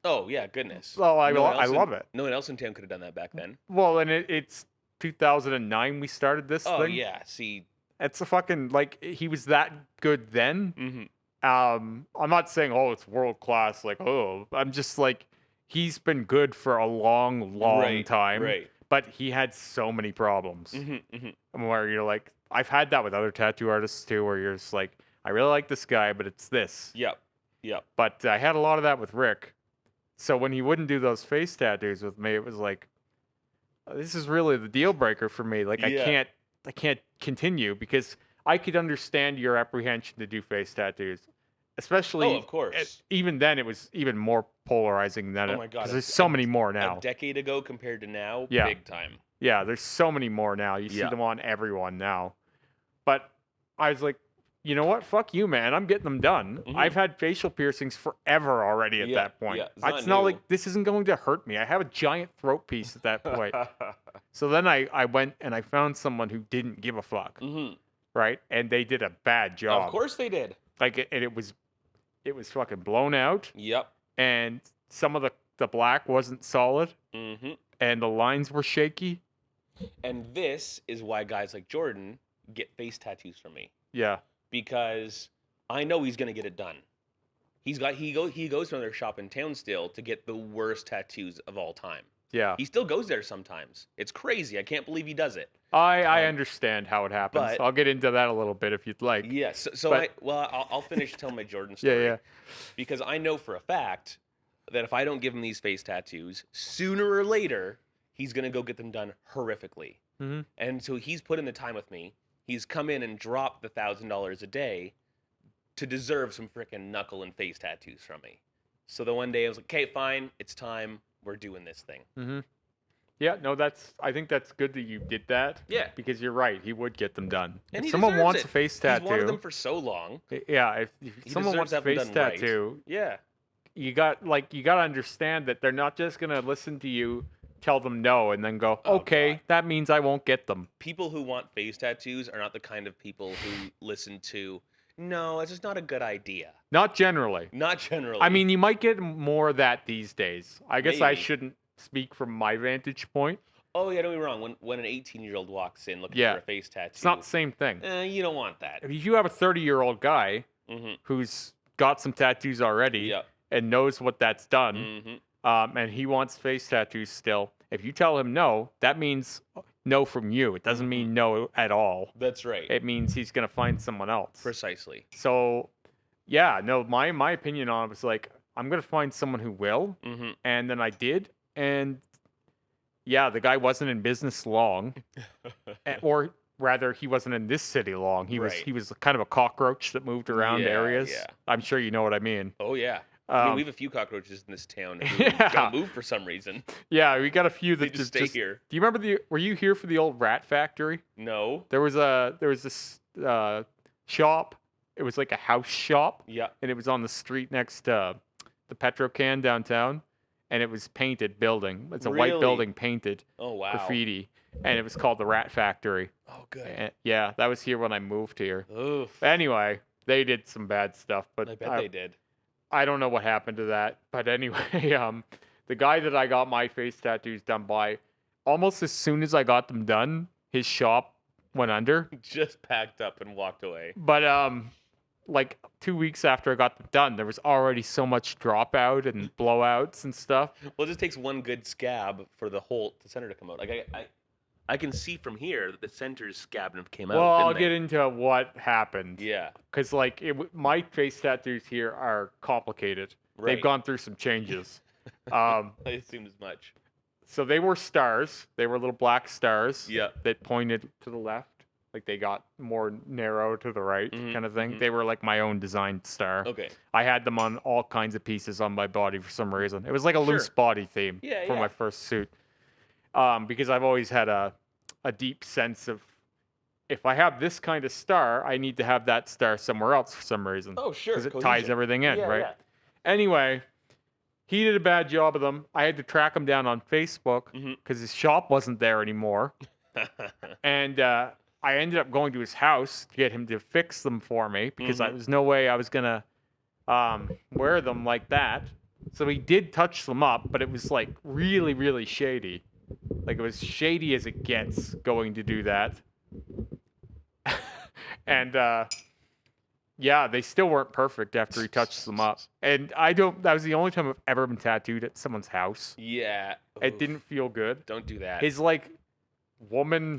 Oh yeah, goodness. well, I No one else in- love it. No one else in town could have done that back then. Well, and it's 2009 we started this Oh thing. yeah. See, It's a fucking like he was that good then. Mm-hmm. I'm not saying it's world class. Like I'm just like he's been good for a long Right. time, Right. but he had so many problems. Mm-hmm. Mm-hmm. Where you're like, I've had that with other tattoo artists too, where you're just like, I really like this guy, but it's this. Yep. Yep. But I had a lot of that with Rick. So when he wouldn't do those face tattoos with me, it was like, this is really the deal breaker for me. Like Yeah. I can't continue because I could understand your apprehension to do face tattoos, Oh, especially of course. even then it was even more polarizing than Oh it my God. because there's so many more A now. decade ago compared to now, Yeah. big time. Yeah, there's so many more now. You see Yeah. them on everyone now. But I was like, you know what? Fuck you, man. I'm getting them done. Mhm. I've had facial piercings forever already at Yeah, that point. yeah, it's It's not not new. like this isn't going to hurt me. I have a giant throat piece at that point. So then I went and I found someone who didn't give a fuck, Mm-hmm. right? And they did a bad job. Of course they did. Like it was fucking blown out, Yep. and some of the black wasn't solid, Mm-hmm. and the lines were shaky. And this is why guys like Jordan get face tattoos from me, Yeah. because I know he's gonna get it done. He goes to another shop in town still to get the worst tattoos of all time. Yeah. He still goes there sometimes. It's crazy. I can't believe he does it. I Um, understand how it happens. but- I'll get into that a little bit if you'd like. Yes. So but- I'll finish telling my Jordan Yeah, story. yeah. Because I know for a fact that if I don't give him these face tattoos, sooner or later he's gonna go get them done horrifically. Mhm. And so he's put in the time with me. He's come in and dropped the $1,000 a day to deserve some freaking knuckle and face tattoos from me. So the one day I was like, okay, fine, it's time. We're doing this thing. Mhm. Yeah, no, I think that's good that you did that. Yeah. Because you're right, he would get them done. And if he someone deserves wants it. a face He's tattoo, wanted them for so long. yeah, if He someone deserves wants to a have them face done right. tattoo, Yeah. you got to understand that they're not just gonna listen to you tell them no and then go, Oh, okay, God. that means I won't get them. People who want face tattoos are not the kind of people who listen to, no, it's just not a good idea. Not generally. Not generally. I mean, you might get more of that these days. I guess I Maybe. shouldn't speak from my vantage point. oh yeah, don't get me wrong. When an 18-year-old walks in looking Yeah. for a face tattoo, It's not the same thing. you don't want that. If you have a 30-year-old guy Mm-hmm. who's got some tattoos already Yeah. and knows what that's done, Mm-hmm. and he wants face tattoos still, if you tell him no, that means no from you. It doesn't mean no at all. That's right. It means he's going to find someone else. Precisely. So, yeah, no, my opinion on it was like, I'm going to find someone who will. Mm-hmm. And then I did. And yeah, the guy wasn't in business long. Or rather, he wasn't in this city long. He Right. was kind of a cockroach that moved around Yeah, areas. yeah. I'm sure you know what I mean. Oh yeah. I mean, Um, we have a few cockroaches in this town who Yeah. don't move for some reason. yeah, we got a few They that just stay here. Do you remember were you here for the old rat factory? No. There was this shop. It was like a house shop, Yeah. and it was on the street next to the Petrocan downtown, and it was painted building. It's a white Really? building painted Oh wow. graffiti, and it was called the Rat Factory. Oh good. And, yeah, that was here when I moved here. Oof. Anyway, they did some bad stuff, but I bet they did. I don't know what happened to that. But anyway, the guy that I got my face tattoos done by, almost as soon as I got them done, his shop went under. Just packed up and walked away. But like 2 weeks after I got them done, there was already so much dropout and blowouts and stuff. Well, it just takes one good scab for the center to come out. Like I can see from here that the center's scab came out. Well, I'll didn't get they? into what happened. Yeah. Because like my face tattoos here are complicated. Right. They've gone through some changes. I assumed as much. So they were stars. They were little black stars. Yeah. That pointed to the left. Like they got more narrow to the right, Mhm, kind of thing. mhm. They were like my own designed star. Okay. I had them on all kinds of pieces on my body for some reason. It was like a loose Sure. body theme Yeah, for yeah. my first suit. Because I've always had a deep sense of if I have this kind of star, I need to have that star somewhere else for some reason. Oh sure. Because it ties cohesion. everything in, Yeah, right? yeah. Anyway, he did a bad job of them. I had to track him down on Facebook Mhm. because his shop wasn't there anymore. And I ended up going to his house to get him to fix them for me because there was no way I was gonna wear them like that. So he did touch them up, but it was like really, really shady. Like it was shady as it gets going to do that. And yeah, they still weren't perfect after he touched them up. And that was the only time I've ever been tattooed at someone's house. Yeah. It Oof. didn't feel good. Don't do that. His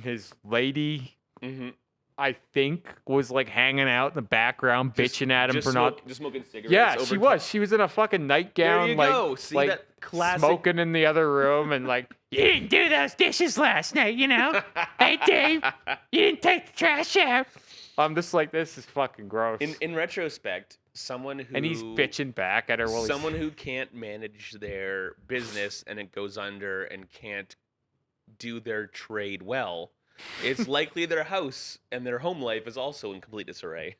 his lady, Mhm. I think, was like hanging out in the background, bitching at him for not. just smoking cigarettes. Yeah, over she was. She was in a fucking nightgown, There you like, go. See that classic. smoking in the other room, and like, you didn't do those dishes last night, you know? Hey, Dave, you didn't take the trash out. I'm just like, this is fucking gross. In retrospect, someone who And he's bitching back at her while someone who can't manage their business and it goes under and can't do their trade well, it's likely their house and their home life is also in complete disarray.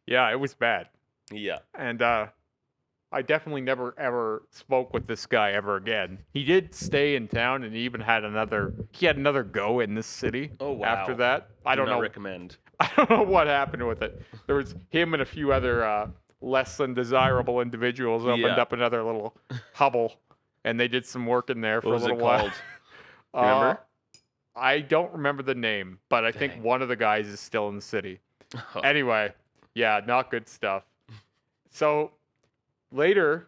Yeah, it was bad. Yeah. And I definitely never ever spoke with this guy ever again. He did stay in town, and he even had another go in this city. Oh, wow. After that, I Do don't not know. recommend. I don't know what happened with it. There was him and a few other less than desirable individuals opened Yeah. up another little hovel, and they did some work in there for What a was little it while. called? Remember? I don't remember the name, but I think Dang. one of the guys is still in the city. Oh. Anyway, yeah, not good stuff. So later,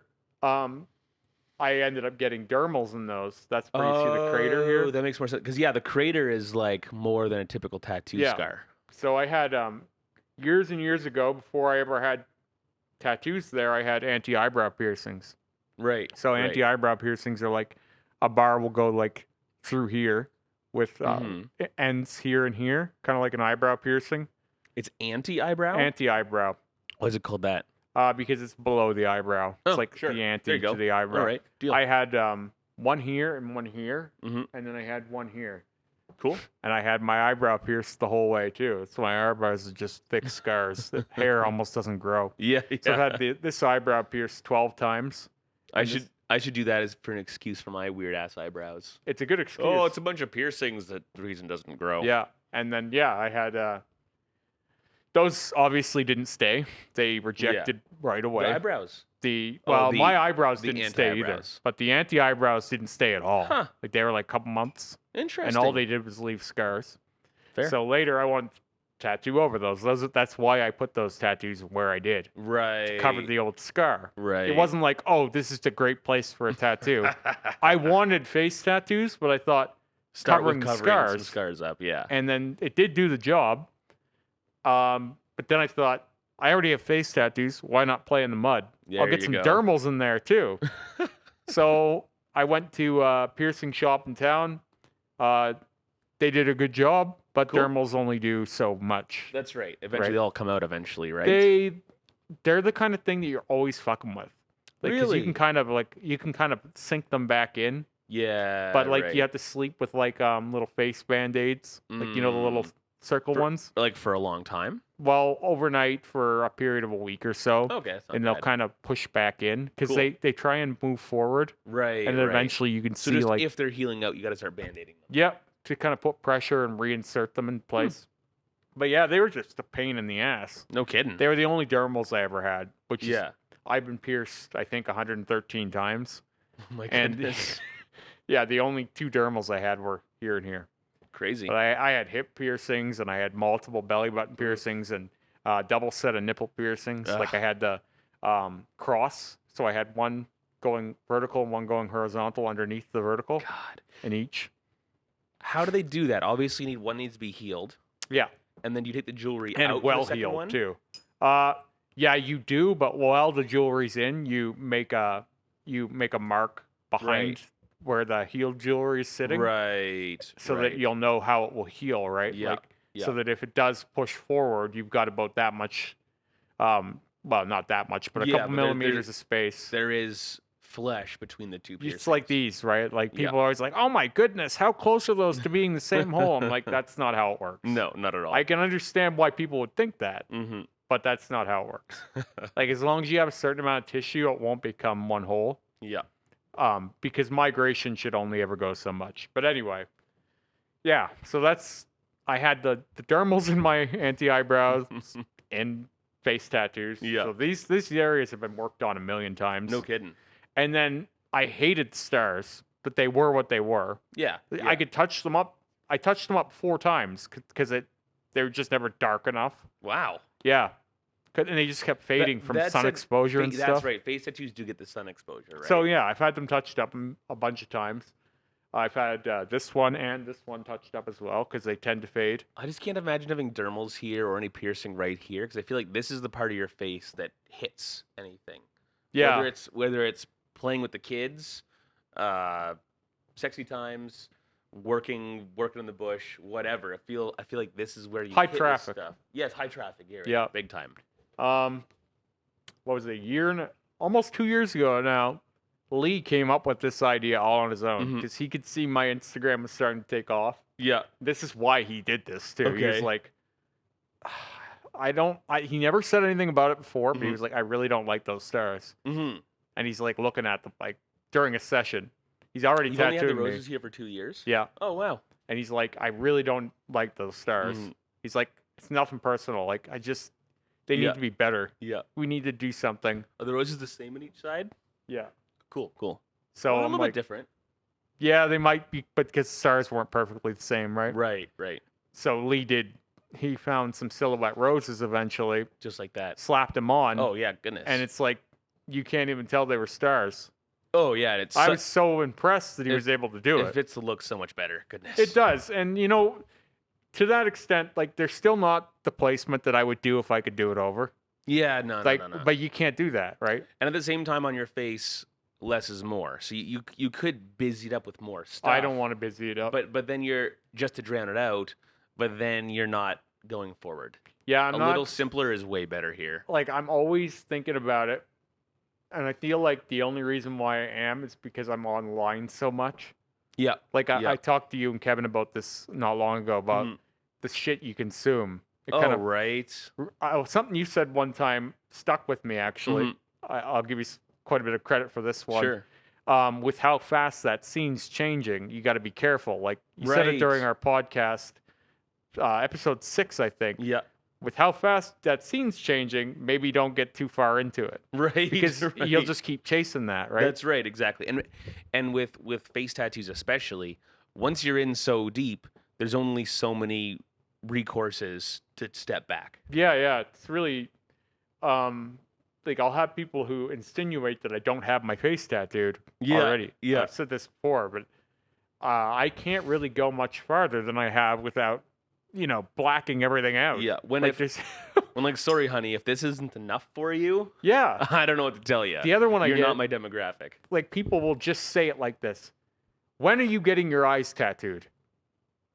I ended up getting dermals in those. That's where you see the crater here. Oh, that makes more sense. Because, yeah, the crater is like more than a typical tattoo scar. So I had years and years ago, before I ever had tattoos there, I had anti-eyebrow piercings. Right. So right. anti-eyebrow piercings are like a bar will go like through here with ends here and here, kind of like an eyebrow piercing. It's anti-eyebrow? Anti-eyebrow. Why is it called that? Because it's below the eyebrow. Oh, It's like sure. the There anti you go. to the eyebrow. All right. Deal. I had one here and one here, Mhm. and then I had one here. Cool. And I had my eyebrow pierced the whole way too. So my eyebrows are just thick scars. The hair almost doesn't grow. Yeah. So I've had this eyebrow pierced 12 times. I should do that as for an excuse for my weird ass eyebrows. It's a good excuse. Oh, it's a bunch of piercings that the reason doesn't grow. Yeah. And then I had those obviously didn't stay. They rejected right away. The eyebrows. My eyebrows the didn't stay either. anti-eyebrows. But the anti-eyebrows didn't stay at all. Huh. Like they were like a couple months. Interesting. And all they did was leave scars. Fair. So later I wanted to tattoo over those. That's why I put those tattoos where I did. Right. To cover the old scar. Right. It wasn't like, oh, this is a great place for a tattoo. I wanted face tattoos, but I thought Start covering with the covering some scars. scars up. Yeah. And then it did do the job. But then I thought, I already have face tattoos. Why not play in the mud? I'll There get you some go. dermals in there too. So I went to a piercing shop in town. They did a good job, but Cool. dermals only do so much. That's right. Eventually, Right. they'll come out eventually, right? They're the kind of thing that you're always fucking with. Like, 'cause Really? you can kind of sink them back in, Yeah. but like right. you have to sleep with like little face band-aids, like the little circle ones. like for a long time. Well, overnight for a period of a week or so. Okay. That's not And they'll bad. kind of push back in because Cool. they try and move forward, Right. and then right. eventually you can So see just like if they're healing out, you got to start band-aiding them. yep, to kind of put pressure and reinsert them in place. But yeah, they were just a pain in the ass. No kidding. They were the only dermals I ever had, which is yeah. I've been pierced I think 113 times, Oh my and goodness. yeah, the only two dermals I had were here and here. Crazy. But I had hip piercings and I had multiple belly button piercings and double set of nipple piercings. Like I had the cross, so I had one going vertical and one going horizontal underneath the vertical God. in each. How do they do that? Obviously, one needs to be healed, Yeah, and then you take the jewelry and out well for the second healed one? too. Yeah, you do, but while the jewelry's in, you make a mark behind Right. where the healed jewelry is sitting, Right. so right. that you'll know how it will heal, right? Yeah, So that if it does push forward, you've got about that much, well, not that much, but a Yeah, couple but there- millimeters of space. There is flesh between the two piercings. It's like these, right? Like Yeah. people are always like, "Oh my goodness, how close are those to being the same hole?" I'm like, that's not how it works. No, not at all. I can understand why people would think that, Mm-hmm. but that's not how it works. Like as long as you have a certain amount of tissue, it won't become one hole. Yeah. Because migration should only ever go so much. But anyway, yeah. So I had the dermals in my anti-eyebrows and face tattoos. Yeah. So these areas have been worked on a million times. No kidding. And then I hated stars, but they were what they were. Yeah. I could touch them up. I touched them up 4 times because They were just never dark enough. Wow. Yeah. And they just kept fading from sun exposure and stuff. That's right. Face tattoos do get the sun exposure, right? So yeah, I've had them touched up a bunch of times. I've had this one and this one touched up as well because they tend to fade. I just can't imagine having dermals here or any piercing right here because I feel like this is the part of your face that hits anything. Yeah. Whether it's playing with the kids, sexy times, working in the bush, whatever. I feel like this is where you high hit traffic this stuff. Yes, high traffic. Yeah, right. Yeah. Big time. What was it? Almost 2 years ago now, Lee came up with this idea all on his own because he could see my Instagram was starting to take off. Yeah. This is why he did this too. Okay. He was like, he never said anything about it before, but he was like, I really don't like those stars. And he's like looking at them like during a session. He's already You've tattooed only had the me. roses here for 2 years? Yeah. Oh, wow. And he's like, I really don't like those stars. He's like, it's nothing personal. Like, they need to be better. Yeah. We need to do something. Are the roses the same on each side? Yeah. Cool. So a I'm little like, bit different. Yeah, they might be, but because stars weren't perfectly the same, right? Right. So he found some silhouette roses eventually, Just like that. slapped them on. Oh, yeah, goodness. And it's like, you can't even tell they were stars. Oh, yeah. I was so impressed that he was able to do it. It fits the look so much better. Goodness. It does. And, to that extent, like, they're still not the placement that I would do if I could do it over. Yeah, no. But you can't do that, right? And at the same time, on your face, less is more. So you could busy it up with more stuff. I don't want to busy it up. But then you're just to drown it out. But then you're not going forward. Yeah, a little simpler is way better here. Like, I'm always thinking about it, and I feel like the only reason why I am is because I'm online so much. Yeah. Like, I talked to you and Kevin about this not long ago about the shit you consume. Right. Something you said one time stuck with me, actually. I'll give you quite a bit of credit for this one. Sure. With how fast that scene's changing, you got to be careful. Like, you said it during our podcast, episode 6, I think. Yeah. With how fast that scene's changing, maybe don't get too far into it. Right. Because you'll just keep chasing that, right? That's right, exactly. And with face tattoos especially, once you're in so deep, there's only so many recourses to step back. Yeah. It's really like, I'll have people who insinuate that I don't have my face tattooed already. Yeah. I've said this before, but I can't really go much farther than I have without blacking everything out. Yeah. When like, sorry, honey, if this isn't enough for you, yeah, I don't know what to tell you. The other one you're not my demographic. Like, people will just say it like this: when are you getting your eyes tattooed?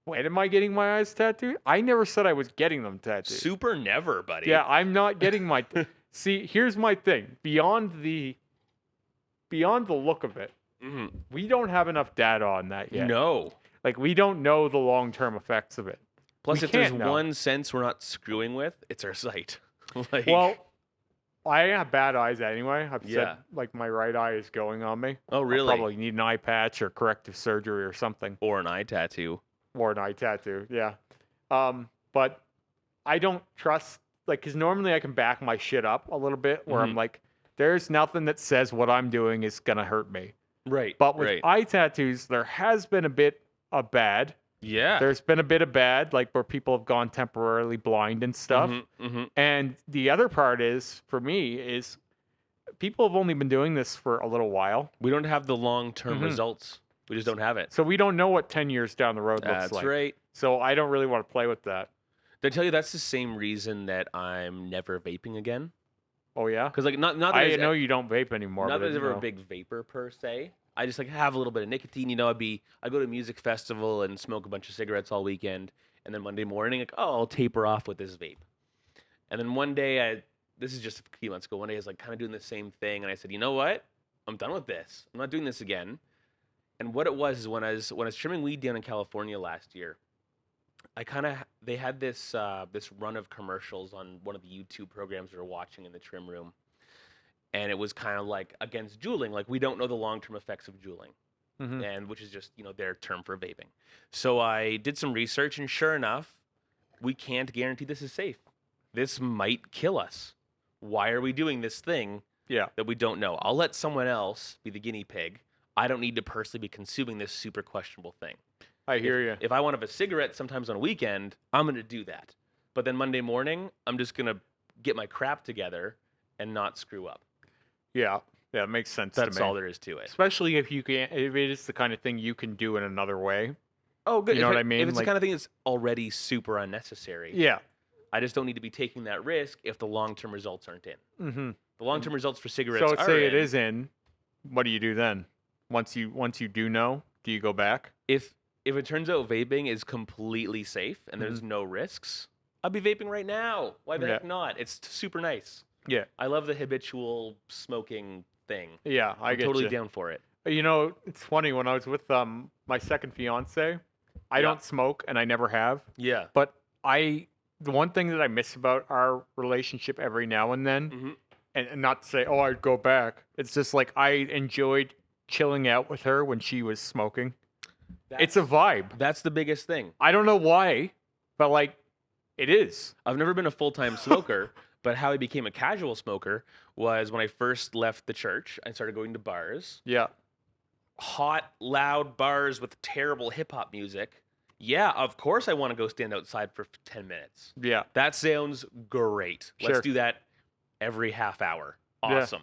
When am I getting my eyes tattooed? I never said I was getting them tattooed. Super never, buddy. Yeah, I'm not getting my. See, here's my thing. Beyond the look of it, we don't have enough data on that yet. No. Like, we don't know the long-term effects of it. Plus, if there's one sense we're not screwing with, it's our sight. Like, well, I have bad eyes anyway. I've said, like, my right eye is going on me. Oh, really? I'll probably need an eye patch or corrective surgery or something. Or an eye tattoo. Or an eye tattoo, yeah. But I don't trust, like, because normally I can back my shit up a little bit where I'm like, there's nothing that says what I'm doing is going to hurt me. Right. But with eye tattoos, there has been a bit of bad. Yeah. There's been a bit of bad, like, where people have gone temporarily blind and stuff. And the other part is, for me, is people have only been doing this for a little while. We don't have the long-term results. We just don't have it. So we don't know what 10 years down the road looks like. That's right. So I don't really want to play with that. Did I tell you that's the same reason that I'm never vaping again? Oh, yeah? Because, like, not that I know you don't vape anymore. Not that I was ever a big vapor, per se. I just, like, have a little bit of nicotine. I go to a music festival and smoke a bunch of cigarettes all weekend. And then Monday morning, like, I'll taper off with this vape. And then one day, this is just a few months ago, one day I was, like, kind of doing the same thing. And I said, you know what? I'm done with this. I'm not doing this again. And what it was is when I was trimming weed down in California last year, they had this run of commercials on one of the YouTube programs we were watching in the trim room, and it was kind of like against juuling. Like, we don't know the long-term effects of juuling, and which is just their term for vaping. So I did some research, and sure enough, we can't guarantee this is safe. This might kill us. Why are we doing this thing that we don't know? I'll let someone else be the guinea pig. I don't need to personally be consuming this super questionable thing. I hear you. If I want to have a cigarette sometimes on a weekend, I'm going to do that. But then Monday morning, I'm just gonna get my crap together and not screw up. Yeah. Yeah, it makes sense That's to me. all there is to it. Especially if if it is the kind of thing you can do in another way. Oh, good. You know what I If mean? it's the Like, kind of thing that's already super unnecessary, yeah. I just don't need to be taking that risk if the long-term results aren't in. Mm-hmm. The long-term results for So cigarettes let's are say it in. is in. What do you do then? Once you do know, do you go back? If it turns out vaping is completely safe and there's Mm-hmm. no risks, I'll be vaping right now. Why the Yeah. heck not? It's super nice. Yeah. I love the habitual smoking thing. Yeah, I I'm get totally you. down for it. You know, it's funny when I was with my second fiance, I Yeah. don't smoke and I never have, Yeah. but the one thing that I miss about our relationship every now and then, Mm-hmm. and not to say, oh, I'd go back. It's just like I enjoyed chilling out with her when she was smoking. It's a vibe. That's the biggest thing. I don't know why, but like it is. I've never been a full-time smoker, but how I became a casual smoker was when I first left the church. I started going to bars, Yeah. hot, loud bars with terrible hip-hop music. Yeah, of course I want to go stand outside for 10 minutes. Yeah. That sounds great. Sure. Let's do that every half hour. Yeah. Awesome.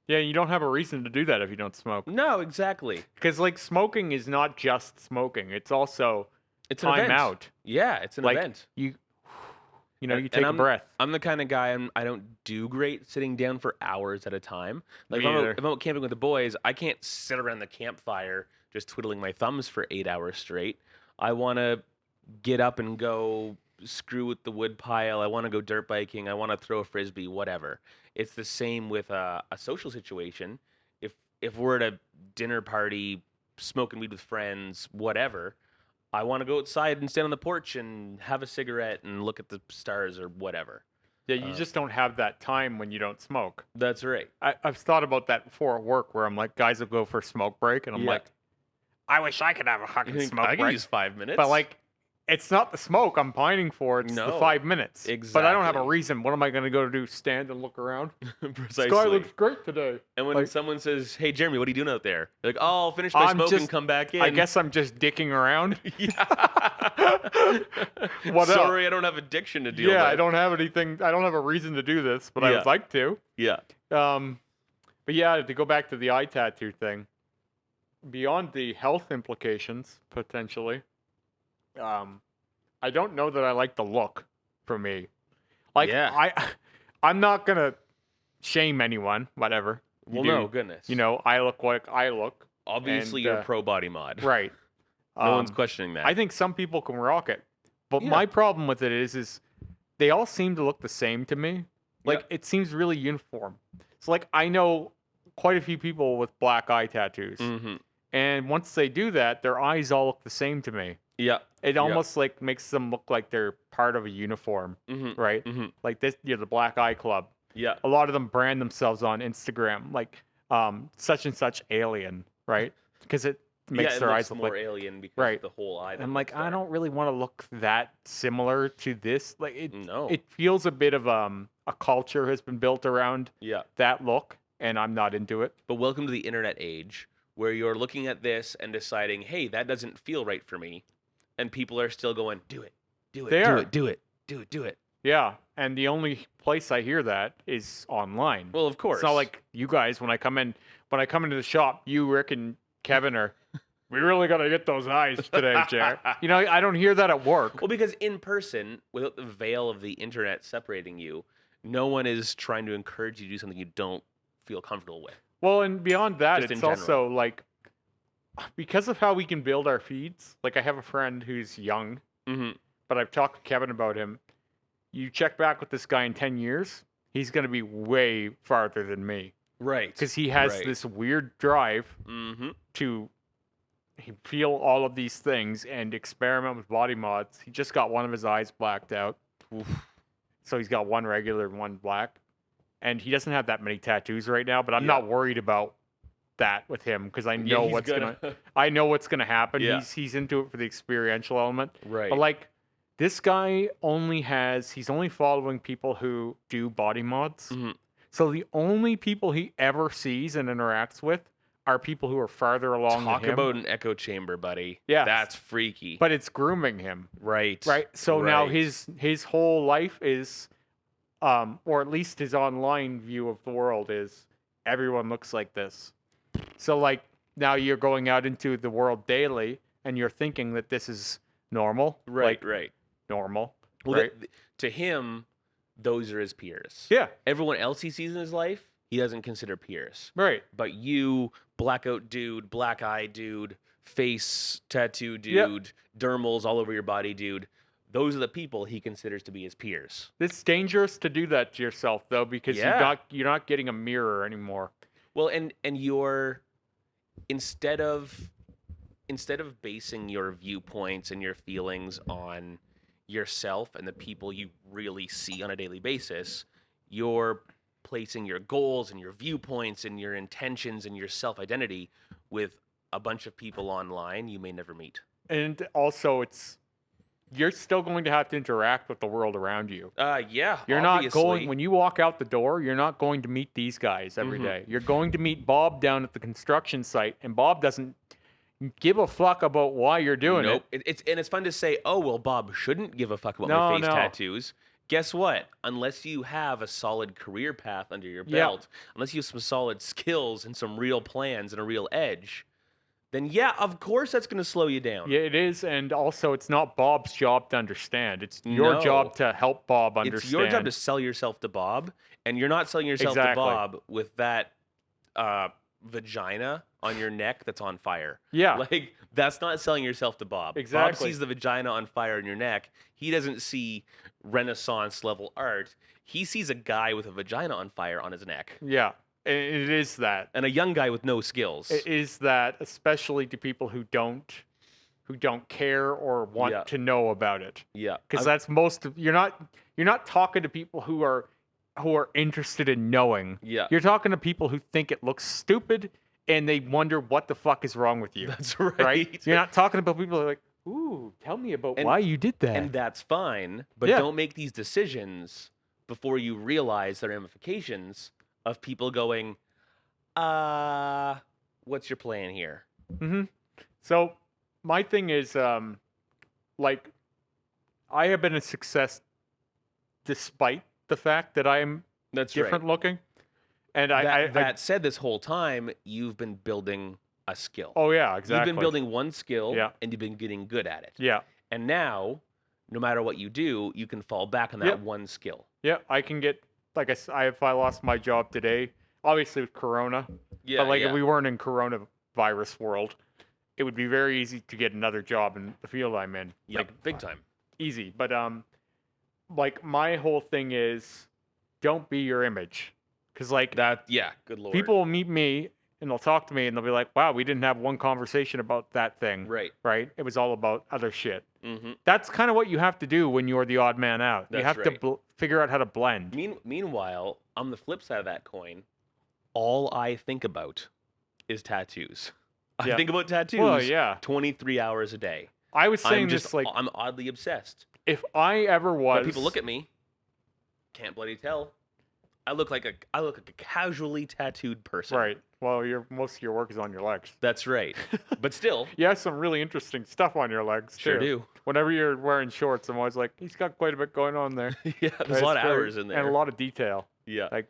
Yeah, you don't have a reason to do that if you don't smoke. No, exactly. Because like smoking is not just smoking; it's also It's an time event. out. Yeah, it's an Like event. you know, And- you and take a I'm- breath. I'm the kind of guy I don't do great sitting down for hours at a time. Like Me either. if I'm out camping with the boys, I can't sit around the campfire just twiddling my thumbs for 8 hours straight. I want to get up and go screw with the wood pile. I want to go dirt biking. I want to throw a frisbee, whatever. It's the same with a social situation. If we're at a dinner party, smoking weed with friends, whatever, I want to go outside and stand on the porch and have a cigarette and look at the stars or whatever. Yeah, you just don't have that time when you don't smoke. That's right. I've thought about that before at work, where I'm like, guys will go for a smoke break, and I'm Yeah. like, I wish I could have a You fucking think, smoke I can break. use 5 minutes. But like, it's not the smoke I'm pining for; it's the No, 5 minutes. But I don't have a exactly. reason. What am I going to go do? Stand and look around? Precisely. Sky looks great today. And when like- someone says, "Hey, Jeremy, what are you doing out there?" You're like, "Oh, I'll finish my I'm smoke just- and come back in." I guess I'm just dicking around. Yeah. What up? Sorry, I don't have addiction to deal with. Yeah, I don't have anything. I don't have a reason to do this, but I Yeah. would like to. Yeah. But yeah, to go back to the eye tattoo thing, beyond the health implications potentially, I don't know that I like the look for me. Like Yeah. I'm not gonna shame anyone. Whatever. You Well, do, no, goodness. You know, I look like I look. obviously and, you're pro body mod. Right. No one's questioning that. I think some people can rock it, but Yeah. my problem with it is they all seem to look the same to me. Like Yeah. it seems really uniform. So like I know quite a few people with black eye tattoos, Mm-hmm. and once they do that, their eyes all look the same to me. Yeah. It Yeah. almost like makes them look like they're part of a uniform, Mm-hmm. right? Mm-hmm. Like this, the Black Eye Club. Yeah. A lot of them brand themselves on Instagram, like such and such alien, right? Because it makes it their looks eyes look more like. alien because Right. of the whole eye. that I'm like, looks I there. don't really want to look that similar to this. Like No. it feels a bit of a culture has been built around Yeah. that look, and I'm not into it. But welcome to the internet age where you're looking at this and deciding, hey, that doesn't feel right for me. And people are still going, do it, do it, They do are. it, do it, do it, do it. Yeah, and the only place I hear that is online. Well, of course. It's not like you guys when I come into the shop, you, Rick, and Kevin are. We really got to get those eyes today, Jared. You know, I don't hear that at work. Well, because in person, without the veil of the internet separating you, no one is trying to encourage you to do something you don't feel comfortable with. Well, and beyond that, Just in it's also like because of how we can build our feeds. Like I have a friend who's young, Mm-hmm. but I've talked to Kevin about him. You check back with this guy in 10 years, he's going to be way farther than me Right. because he has Right. this weird drive Mm-hmm. to feel all of these things and experiment with body mods. He just got one of his eyes blacked out. So he's got one regular and one black. And he doesn't have that many tattoos right now, but I'm Yeah. not worried about that with him because I know he's I know what's gonna happen. Yeah. He's into it for the experiential element. Right. But like this guy he's only following people who do body mods. Mhm. So the only people he ever sees and interacts with are people who are farther along Talk than him. about an echo chamber, buddy. Yes. That's freaky. But it's grooming him. Right. Right. So now right. his whole life is, or at least his online view of the world is, everyone looks like this. So like now you're going out into the world daily and you're thinking that this is normal. Right, Like, right. normal. Well, right? to him, those are his peers. Yeah. Everyone else he sees in his life, he doesn't consider peers. Right. But you, blackout dude, black eye dude, face tattoo dude, Yep. dermals all over your body dude, those are the people he considers to be his peers. It's dangerous to do that to yourself though, because Yeah. you're not getting a mirror anymore. Well, and you're instead of basing your viewpoints and your feelings on yourself and the people you really see on a daily basis, you're placing your goals and your viewpoints and your intentions and your self-identity with a bunch of people online you may never meet. And also you're still going to have to interact with the world around you. Yeah. You're not going, when you walk out the door, you're not going to meet these guys every Mhm. day. You're going to meet Bob down at the construction site, and Bob doesn't give a fuck about why you're doing Nope. it. It's fun to say, oh well, Bob shouldn't give a fuck about No, my face no. tattoos. Guess what? Unless you have a solid career path under your Yeah. belt, unless you have some solid skills and some real plans and a real edge, then yeah, of course that's going to slow you down. Yeah, it is, and also it's not Bob's job to understand. It's your No. job to help Bob understand. It's your job to sell yourself to Bob, and you're not selling yourself to Exactly. Bob with that vagina on your neck that's on fire. Yeah. Like, that's not selling yourself to Bob. Bob Exactly. sees the vagina on fire in your neck. He doesn't see Renaissance level art. He sees a guy with a vagina on fire on his neck. Yeah, and it is that. And a young guy with no skills. It is that, especially to people who don't care or want Yeah. to know about it. Yeah. Because that's most of, you're not talking to people who are interested in knowing. Yeah. You're talking to people who think it looks stupid and they wonder what the fuck is wrong with you. That's right. Right? You're not talking about people who are like, ooh, tell me about And- why you did that. And that's fine, but Yeah. don't make these decisions before you realize the ramifications of people going, what's your plan here? Mm-hmm. So my thing is, like, I have been a success despite the fact that I'm That's different looking. And That said, this whole time, you've been building a skill. oh yeah, exactly. You've been building one skill, Yeah. and you've been getting good at it. Yeah. And now, no matter what you do, you can fall back on that Yep. one skill. Yeah, I can get, like if I lost my job today, obviously with Corona, Yeah, but like if we weren't in coronavirus world, it would be very easy to get another job in the field I'm in. Yep, Like, big time. easy. But like my whole thing is, don't be your image, because like Good lord. people will meet me and they'll talk to me and they'll be like, "Wow, we didn't have one conversation about that thing." Right. Right? It was all about other shit. Mm-hmm. That's kind of what you have to do when you're the odd man out. You That's have right. to figure out how to blend. Meanwhile, on the flip side of that coin, all I think about is tattoos. I Yeah. think about tattoos Well, yeah. 23 hours a day. I was saying I'm just this like, I'm oddly obsessed. if I ever was, But people look at me, can't bloody tell. I look like a casually tattooed person. right. Well, most of your work is on your legs. That's right. But still, You have some really interesting stuff on your legs sure too. do. Whenever you're wearing shorts, I'm always like, he's got quite a bit going on there. Yeah, there's a lot of It's very- hours in there. and a lot of detail. Yeah. Like,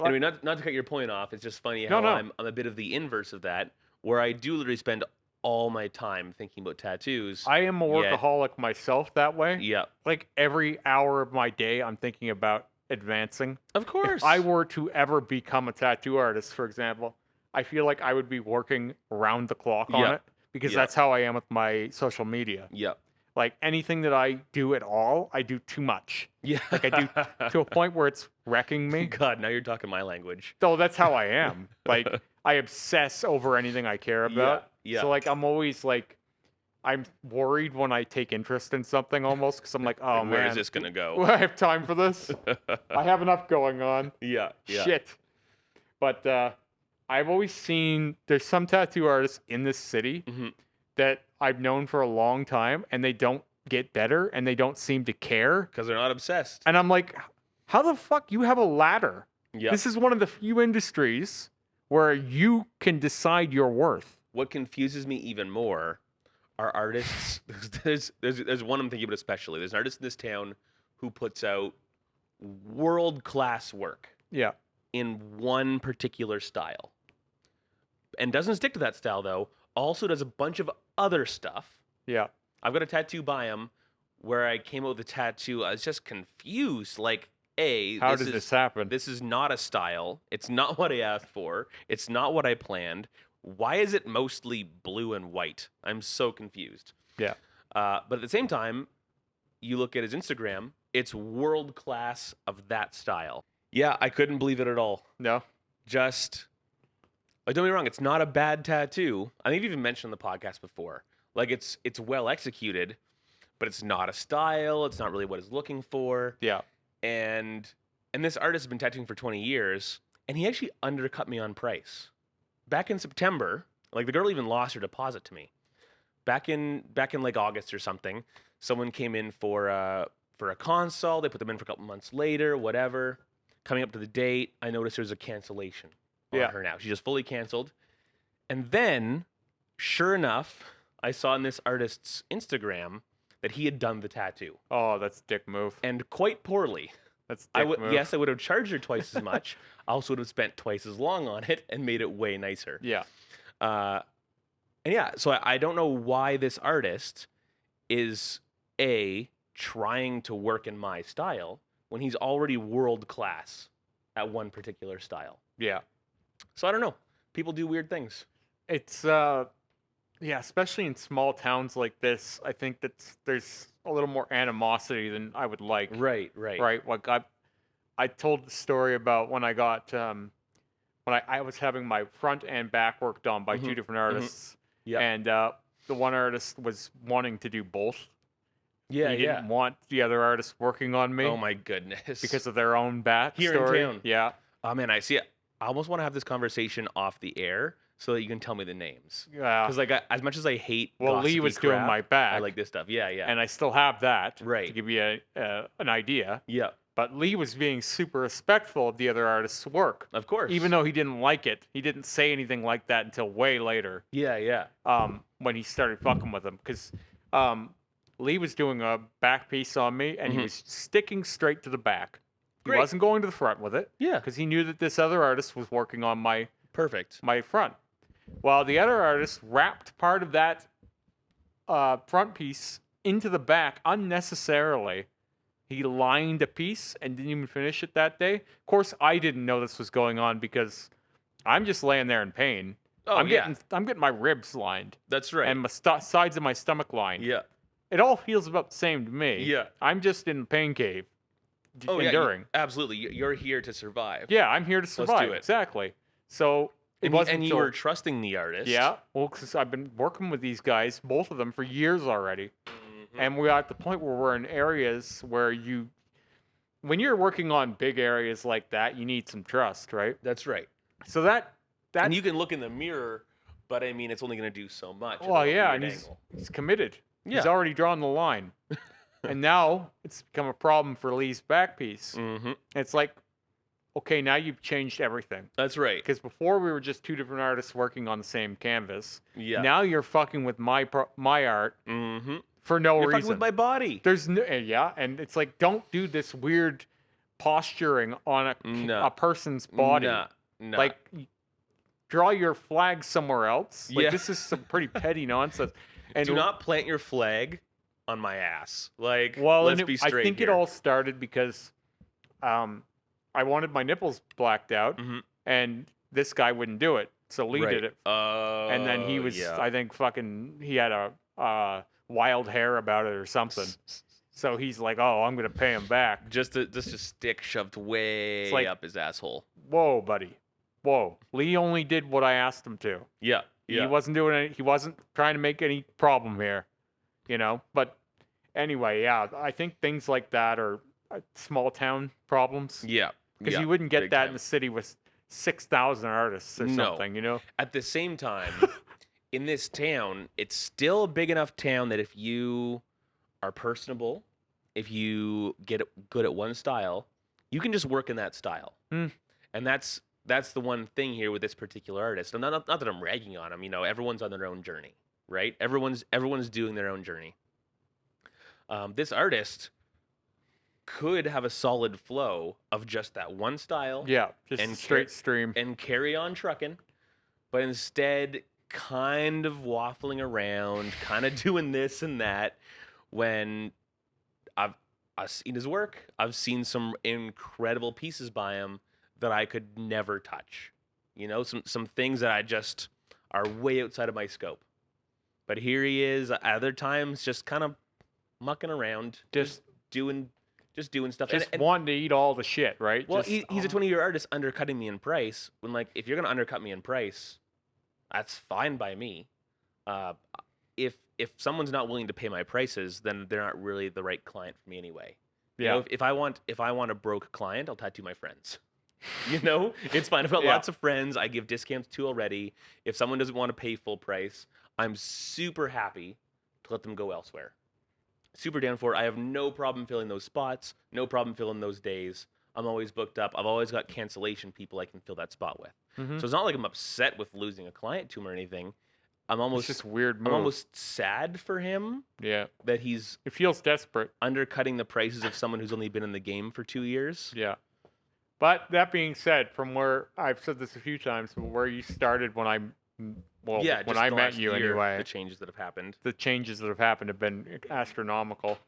Anyway, not to cut your point off. It's just funny how No. I'm a bit of the inverse of that, where I do literally spend all my time thinking about tattoos. I am a Yet- workaholic myself that way. Yeah, Like every hour of my day, I'm thinking about advancing. of course. If I were to ever become a tattoo artist, for example, I feel like I would be working around the clock on Yeah. it because Yeah. that's how I am with my social media. Yeah. Like anything that I do at all, I do too much Yeah. Like, I do to a point where it's wrecking me. God, now you're talking my language. So that's how I am. Like I obsess over anything I care about. Yeah. So like I'm always like, I'm worried when I take interest in something almost because I'm like, oh Like, man, where is this gonna do go? I have time for this? I have enough going on. Yeah. Shit. But I've always seen there's some tattoo artists in this city Mhm. that I've known for a long time and they don't get better and they don't seem to care. Because they're not obsessed. And I'm like, how the fuck you have a ladder? Yeah. This is one of the few industries where you can decide your worth. What confuses me even more are artists. There's one I'm thinking about especially. There's an artist in this town who puts out world-class work Yeah. in one particular style. And doesn't stick to that style, though. Also does a bunch of other stuff. Yeah. I've got a tattoo by him where I came out with the tattoo. I was just confused. Like, How did this happen? This is not a style. It's not what I asked for. It's not what I planned. Why is it mostly blue and white? I'm so confused. Yeah. But at the same time, you look at his Instagram, it's world class of that style. Yeah, I couldn't believe it at all. No. Just, like, don't get me wrong, it's not a bad tattoo. I think you've even mentioned on the podcast before. Like, it's well executed, but it's not a style. It's not really what he's looking for. Yeah. And this artist has been tattooing for 20 years, and he actually undercut me on price. Back in September, like, the girl even lost her deposit to me. Back in like August or something, someone came in for a consult. They put them in for a couple months later, whatever. Coming up to the date, I noticed there's a cancellation on her now. She just fully canceled. And then, sure enough, I saw on this artist's Instagram that he had done the tattoo. Oh, that's a dick move. And quite poorly. That's a dick move. Yes, I would have charged her twice as much. I also would have spent twice as long on it and made it way nicer. Yeah. And yeah, so I don't know why this artist is trying to work in my style when he's already world class at one particular style. Yeah. So I don't know. People do weird things. It's yeah, especially in small towns like this, I think there's a little more animosity than I would like. Right. Right. Like I told the story about when I got when I was having my front and back work done by two different artists. Yeah. And the one artist was wanting to do both. Yeah, he didn't want the other artist working on me. Oh my goodness. Because of their own backstory. Here in town. Yeah. Oh man, I see it. I almost want to have this conversation off the air so that you can tell me the names. Yeah. Because, like, as much as I hate Lee gossipy was doing crap, my back. I like this stuff. Yeah. And I still have that. Right. To give you an idea. Yeah. But Lee was being super respectful of the other artist's work. Of course. Even though he didn't like it. He didn't say anything like that until way later. Yeah. When he started fucking with him. Because Lee was doing a back piece on me, and he was sticking straight to the back. He wasn't going to the front with it. Yeah. Because he knew that this other artist was working on my front. Well, the other artist wrapped part of that front piece into the back unnecessarily. He lined a piece and didn't even finish it that day. Of course, I didn't know this was going on because I'm just laying there in pain. Oh, I'm getting my ribs lined. That's right. And my sides of my stomach lined. Yeah. It all feels about the same to me. Yeah. I'm just in the pain cave. Enduring. Yeah, absolutely. You're here to survive. Yeah, I'm here to survive. Let's do it. Exactly. So it wasn't. And you were trusting the artist. Yeah. Well, because I've been working with these guys, both of them, for years already. And we're at the point where we're in areas where when you're working on big areas like that, you need some trust, right? That's right. So that and you can look in the mirror, but I mean, it's only going to do so much. Well, yeah, and he's committed. Yeah. He's already drawn the line. And now it's become a problem for Lee's back piece. It's like, okay, now you've changed everything. That's right. Because before we were just two different artists working on the same canvas. Yeah. Now you're fucking with my art. For no reason. Fucking with my body. There's no, and it's like, don't do this weird posturing on a person's body. No. Like, draw your flag somewhere else. Like, this is some pretty petty nonsense. And do not plant your flag on my ass. Like, well, let's be straight I think here. it all started because I wanted my nipples blacked out, and this guy wouldn't do it. So Lee did it. And then he was, I think, he had a wild hair about it or something. So he's like, oh, I'm going to pay him back. Just a stick shoved way up his asshole. Whoa, buddy. Whoa. Lee only did what I asked him to. Yeah. He wasn't doing he wasn't trying to make any problem here, But anyway, yeah, I think things like that are small town problems. Yeah. Because you wouldn't get that in the city with 6,000 artists or something, At the same time, in this town, it's still a big enough town that if you are personable, if you get good at one style, you can just work in that style. And that's that's the one thing here with this particular artist. And not that I'm ragging on him. You know, everyone's on their own journey, right? Everyone's doing their own journey. This artist could have a solid flow of just that one style Yeah, just and straight stream. and carry on trucking, but instead kind of waffling around, kind of doing this and that. When I've seen his work, I've seen some incredible pieces by him that I could never touch. You know, some things that I just are way outside of my scope. But here he is at other times just kind of mucking around, Just doing stuff. just wanting to eat all the shit, right? Well, Just, he's a 20-year artist undercutting me in price. When, like, if you're gonna undercut me in price, that's fine by me. Uh, if someone's not willing to pay my prices, then they're not really the right client for me anyway. You yeah. know, if I want a broke client, I'll tattoo my friends. You know, it's fine. I've got Yeah. lots of friends I give discounts to already. If someone doesn't want to pay full price, I'm super happy to let them go elsewhere. Super down for it. I have no problem filling those spots, no problem filling those days. I'm always booked up. I've always got cancellation people I can fill that spot with. Mhm. So it's not like I'm upset with losing a client to him or anything. I'm It's just weird move. I'm almost sad for him yeah. that he's It feels desperate. undercutting the prices of someone who's only been in the game for 2 years. Yeah. But that being said, from where I've said this a few times, from where you started when when just I the met last you year, anyway, the changes that have happened. the changes that have happened have been astronomical.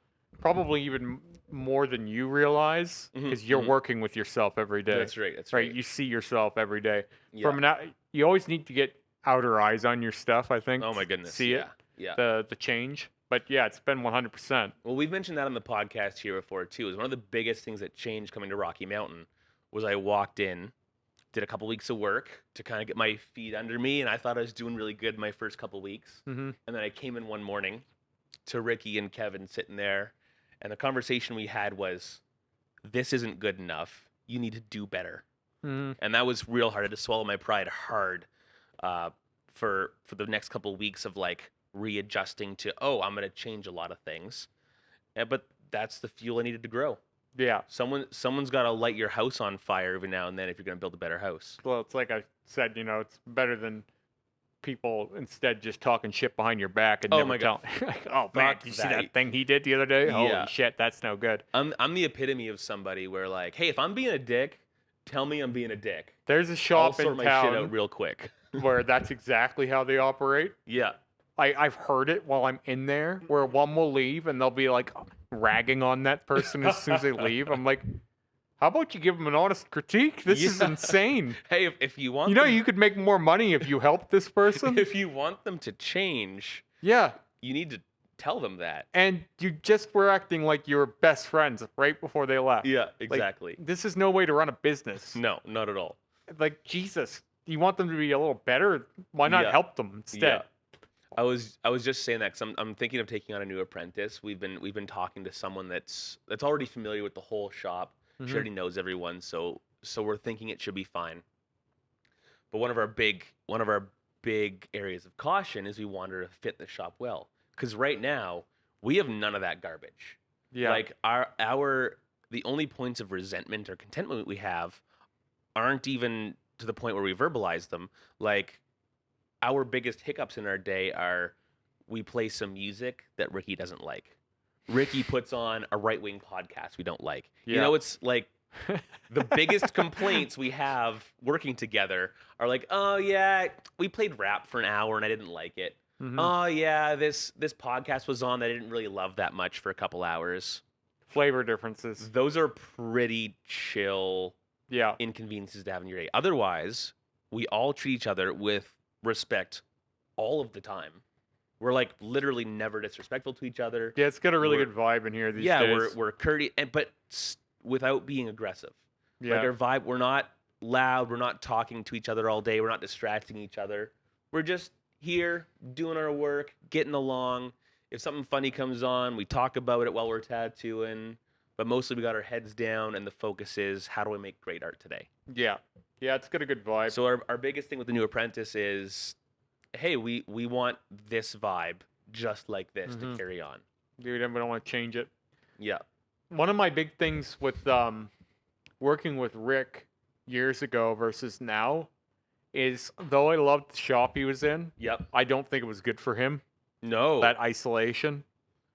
Probably even more than you realize, because you're working with yourself every day. That's right. That's right. right. You see yourself every day. Yeah. You always need to get outer eyes on your stuff, I think. Oh my to goodness. See yeah. it, Yeah. the change. But yeah, it's been 100%. Well, we've mentioned that on the podcast here before too. Is one of the biggest things that changed coming to Rocky Mountain was I walked in, did a couple weeks of work to kind of get my feet under me, and I thought I was doing really good my first couple weeks. Mm-hmm. And then I came in one morning to Ricky and Kevin sitting there, and the conversation we had was, "This isn't good enough. You need to do better." Mm-hmm. And that was real hard. I had to swallow my pride hard for the next couple of weeks of like readjusting to, oh, I'm going to change a lot of things. But that's the fuel I needed to grow. Yeah. Someone's got to light your house on fire every now and then if you're going to build a better house. Well, it's like I said, it's better than people instead just talking shit behind your back and Oh never my God. telling. Like, oh man, Fuck did you see that. that thing he did the other day? Yeah. Holy shit, that's no good. I'm the epitome of somebody where like, hey, if I'm being a dick, tell me I'm being a dick. There's a I'll shop sort in my shit out town real quick. where that's exactly how they operate. Yeah. I've heard it while I'm in there, where one will leave and they'll be like ragging on that person as soon as they leave. I'm like, how about you give them an honest critique? This is Yeah. insane. Hey, if you want You could make more money if you helped this person. if you want them to change, Yeah. you need to tell them that. And you just were acting like you were best friends right before they left. Yeah, Like, exactly. this is no way to run a business. No, not at all. Like, Jesus, you want them to be a little better? Why not Yeah. help them instead? Yeah. I was just saying that because I'm thinking of taking on a new apprentice. We've been talking to someone that's already familiar with the whole shop. Mhm. She already knows everyone, so we're thinking it should be fine. But one of our big areas of caution is we want her to fit the shop well. Because right now we have none of that garbage. Yeah. Like the only points of resentment or contentment we have aren't even to the point where we verbalize them. Like, our biggest hiccups in our day are we play some music that Ricky doesn't like. Ricky puts on a right-wing podcast we don't like. You Yeah. know, it's like the biggest complaints we have working together are like, oh yeah, we played rap for an hour and I didn't like it. Mhm. Oh yeah, this podcast was on that I didn't really love that much for a couple hours. Flavor differences. Those are pretty chill Yeah. inconveniences to have in your day. Otherwise, we all treat each other with respect all of the time. We're like literally never disrespectful to each other. Yeah, it's got a really We're- good vibe in here these Yeah, days. we're courteous, but without being aggressive. Yeah. Like, our vibe, we're not loud, we're not talking to each other all day, we're not distracting each other. We're just here doing our work, getting along. If something funny comes on, we talk about it while we're tattooing. But mostly we got our heads down and the focus is, how do I make great art today? Yeah. Yeah, it's got a good vibe. So our biggest thing with the new apprentice is, hey, we want this vibe just like this Mhm. to carry on. Dude, I don't want to change it. Yeah. One of my big things with working with Rick years ago versus now is, though I loved the shop he was in, Yep. I don't think it was good for him. No. That isolation.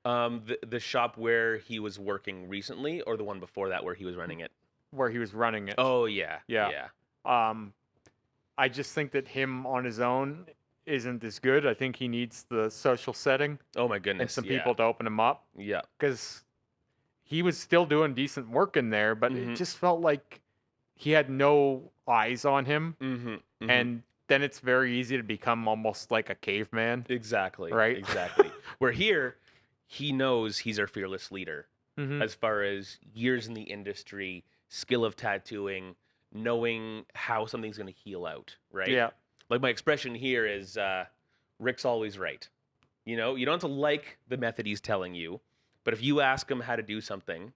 The shop where he was working recently, or the one before that where he was running it? Where he was running it. Oh yeah. Yeah. Yeah. I just think that him on his own isn't as good. I think he needs the social setting Oh my and goodness. some Yeah. people to open him up, Yeah. because he was still doing decent work in there, but it Mhm. just felt like he had no eyes on him. Mm-hmm. And then it's very easy to become almost like a caveman, Exactly. right? Exactly. Where here, he knows he's our fearless leader Hmm. as far as years in the industry, skill of tattooing, knowing how something's going to heal out, right? Yeah. Like my expression here is Rick's always right. You know, you don't have to like the method he's telling you, but if you ask him how to do something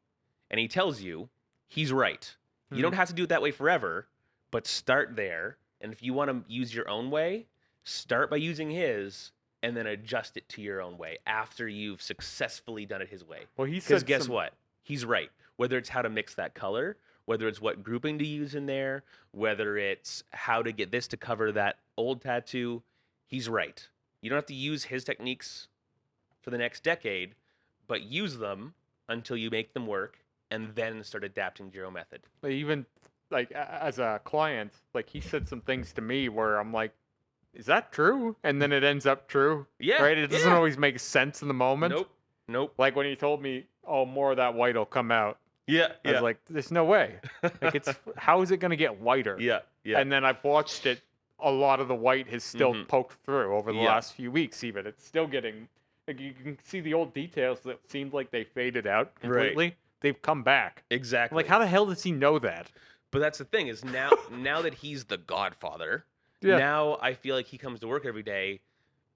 and he tells you, he's right. You don't have to do it that way forever, but start there. And if you want to use your own way, start by using his and then adjust it to your own way after you've successfully done it his way. Well, he Because said guess what? He's right. Whether it's how to mix that color, whether it's what grouping to use in there, whether it's how to get this to cover that old tattoo, he's right. You don't have to use his techniques for the next decade, but use them until you make them work and then start adapting to your own method. even like as a client, like he said some things to me where I'm like, is that true? And then it ends up true. Yeah. Right? It doesn't yeah. always make sense in the moment. Nope. Nope. Like when he told me, oh, more of that white will come out. Yeah. I was like, there's no way. Like, it's how is it going to get whiter? yeah. Yeah. And then I've watched it. A lot of the white has still Mhm. poked through over the Yeah. last few weeks. Even it's still getting. Like, you can see the old details that seemed like they faded out Right. completely. They've come back. Exactly. Like, how the hell does he know that? But that's the thing is now that he's the godfather, Yeah. now I feel like he comes to work every day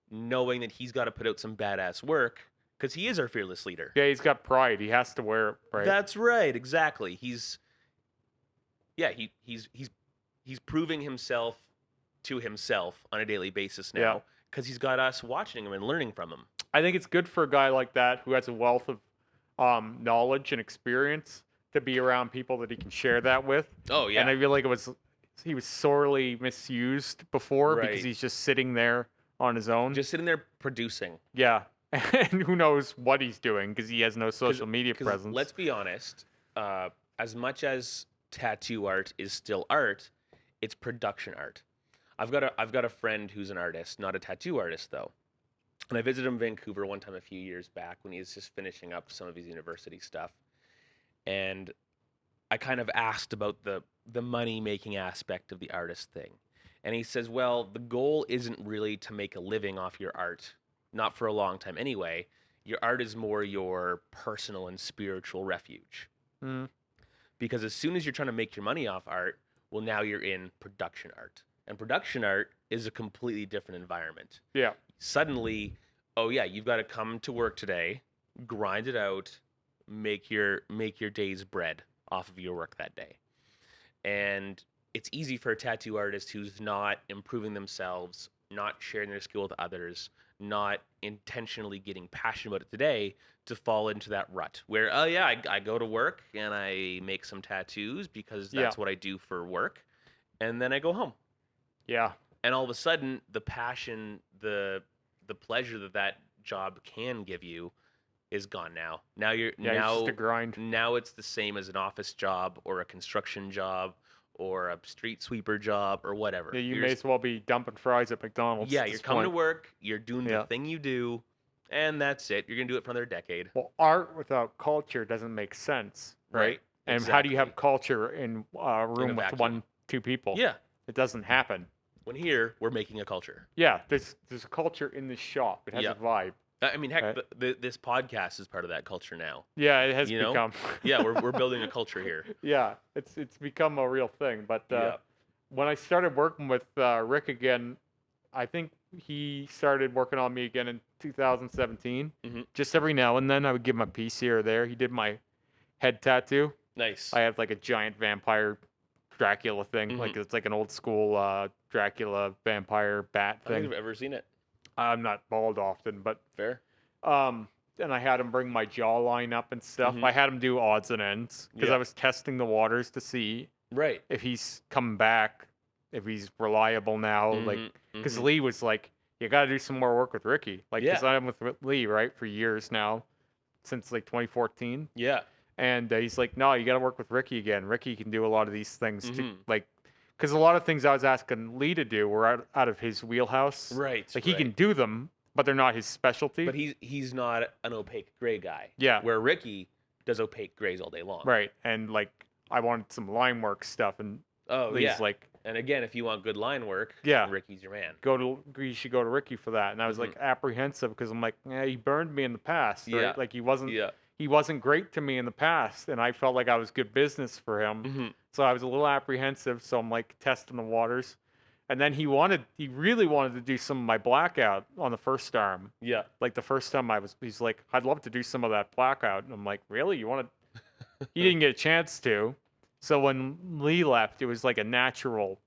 knowing that he's got to put out some badass work because he is our fearless leader. Yeah, he's got pride. He has to wear it, right? That's right, exactly. He's proving himself to himself on a daily basis Yeah. now because he's got us watching him and learning from him. I think it's good for a guy like that who has a wealth of knowledge and experience to be around people that he can share that with. Oh yeah, And I feel like he was sorely misused before because Right. he's just sitting there on his own. just sitting there producing. Yeah. And who knows what he's doing because he has no social media 'Cause presence. let's be honest, as much as tattoo art is still art, it's production art. I've got a friend who's an artist, not a tattoo artist though. And I visited him in Vancouver one time a few years back when he was just finishing up some of his university stuff. And I kind of asked about the money making aspect of the artist thing. And he says, "Well, the goal isn't really to make a living off your art, not for a long time anyway. Your art is more your personal and spiritual refuge. Mm, Because as soon as you're trying to make your money off art, well, now you're in production art. And production art is a completely different environment. yeah. Suddenly, oh yeah, you've got to come to work today, grind it out, make your day's bread off of your work that day. And it's easy for a tattoo artist who's not improving themselves, not sharing their skill with others, not intentionally getting passionate about it today, to fall into that rut where, oh yeah, I go to work and I make some tattoos because that's what I do for work, and then I go home. Yeah. And all of a sudden, the passion, the pleasure that job can give you is gone now. Now you're Yeah. It's just a grind. now it's the same as an office job or a construction job or a street sweeper job or whatever. Yeah, you You're may just- as well be dumping fries at McDonald's. yeah, at you're this coming to point. work, you're doing Yeah. the thing you do, and that's it. You're gonna do it for another decade. Well, art without culture doesn't make sense, right? Right, And how do you have exactly. culture in a room with vacuum. 1-2 people? Yeah. It doesn't happen. When here, we're making a culture. Yeah, there's a culture in this shop. It has Yeah. a vibe. I mean, heck, Right. this podcast is part of that culture now. Yeah, it has You know? become. Yeah, we're building a culture here. Yeah, it's become a real thing. But Yeah. when I started working with Rick again, I think he started working on me again in 2017. Mhm. Just every now and then, I would give him a piece here or there. He did my head tattoo. Nice. I have like a giant vampire Dracula thing. Like it's like an old school Dracula vampire bat I don't think thing. I've ever seen it. I'm not bald often, but Fair. and I had him bring my jawline up and stuff. Mhm. I had him do odds and ends because Yeah. I was testing the waters to see Right. if he's coming back, if he's reliable now. Like, because Mhm. Lee was like, you got to do some more work with Ricky. Like, because Yeah. I'm with Lee, right, for years now, since like 2014. Yeah. And he's like, no, you got to work with Ricky again. Ricky can do a lot of these things too. Mhm. Like, because a lot of things I was asking Lee to do were out of his wheelhouse. Right. Like, he can Right. do them, but they're not his specialty. But he's not an opaque gray guy. Yeah. Where Ricky does opaque grays all day long. Right. And like, I wanted some line work stuff. And Oh Lee's yeah. like, And again, if you want good line work, yeah, Ricky's your man. you should go to Ricky for that. And I was like apprehensive because I'm like, yeah, he burned me in the past, right? Yeah. Like, he Yeah. wasn't great to me in the past, and I felt like I was good business for him. Mhm. So I was a little apprehensive. So I'm like testing the waters. And then he really wanted to do some of my blackout on the first arm. Yeah. Like the first time he's like, I'd love to do some of that blackout. And I'm like, really? You want to? He didn't get a chance to. So when Lee left, it was like a natural.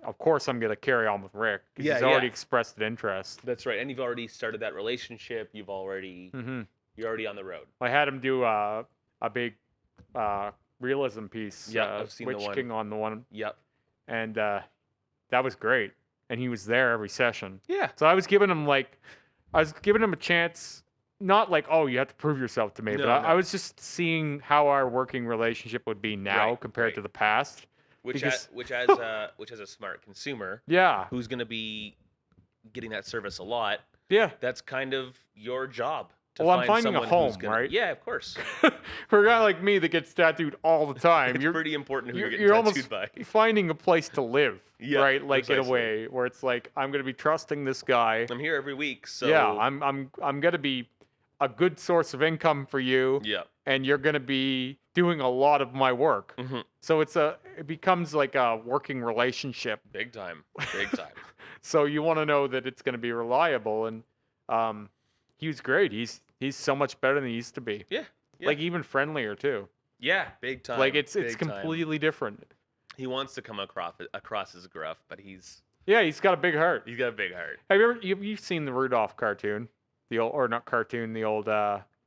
Of course, I'm gonna carry on with Rick because Yeah, he's already yeah. expressed an interest. That's right. And you've already started that relationship. You're already on the road. I had him do a big realism piece, Yeah, I've seen the Witch one. King on the one, Yep. and that was great. And he was there every session. Yeah. So I was giving him a chance, not like, oh, you have to prove yourself to me, No, but I no. was just seeing how our working relationship would be now Right, compared right. to the past. Which Because- which as a smart consumer Yeah, who's going to be getting that service a lot, yeah. that's kind of your job to Well, I'm find finding a someone who's home, gonna, right? Yeah, of course. For a guy like me that gets tattooed all the time, It's pretty important who you're getting you're tattooed almost by. finding a place to live, Yeah, right? Like in a precisely. way where it's like I'm gonna be trusting this guy. I'm here every week, so Yeah, I'm gonna be a good source of income for you, yeah. and you're gonna be doing a lot of my work. Mhm. So it becomes like a working relationship. Big time. Big time. So you want to know that it's gonna be reliable, and he was great. He's so much better than he used to be. Yeah. Yeah. Like even friendlier too. Yeah, big time. Like it's big time. completely different. He wants to come across as gruff, but he's Yeah, he's got a big heart. got a big heart. Have you've seen the Rudolph cartoon, the old or not cartoon, the old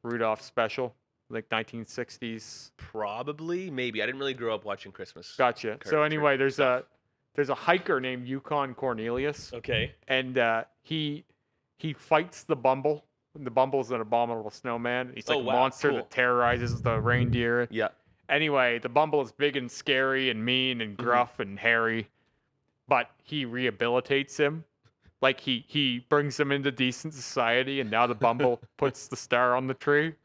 Rudolph special, like 1960s. Probably, maybe. I didn't really grow up watching Christmas. Gotcha. So Cartoon anyway, there's stuff. a hiker named Yukon Cornelius, Okay. and he fights the Bumble. The Bumble's an abominable snowman. He's like Oh, a wow, monster cool. that terrorizes the reindeer. Yeah. Anyway, the Bumble is big and scary and mean and gruff and hairy, but he rehabilitates him. Like he brings him into decent society, and now the Bumble puts the star on the tree.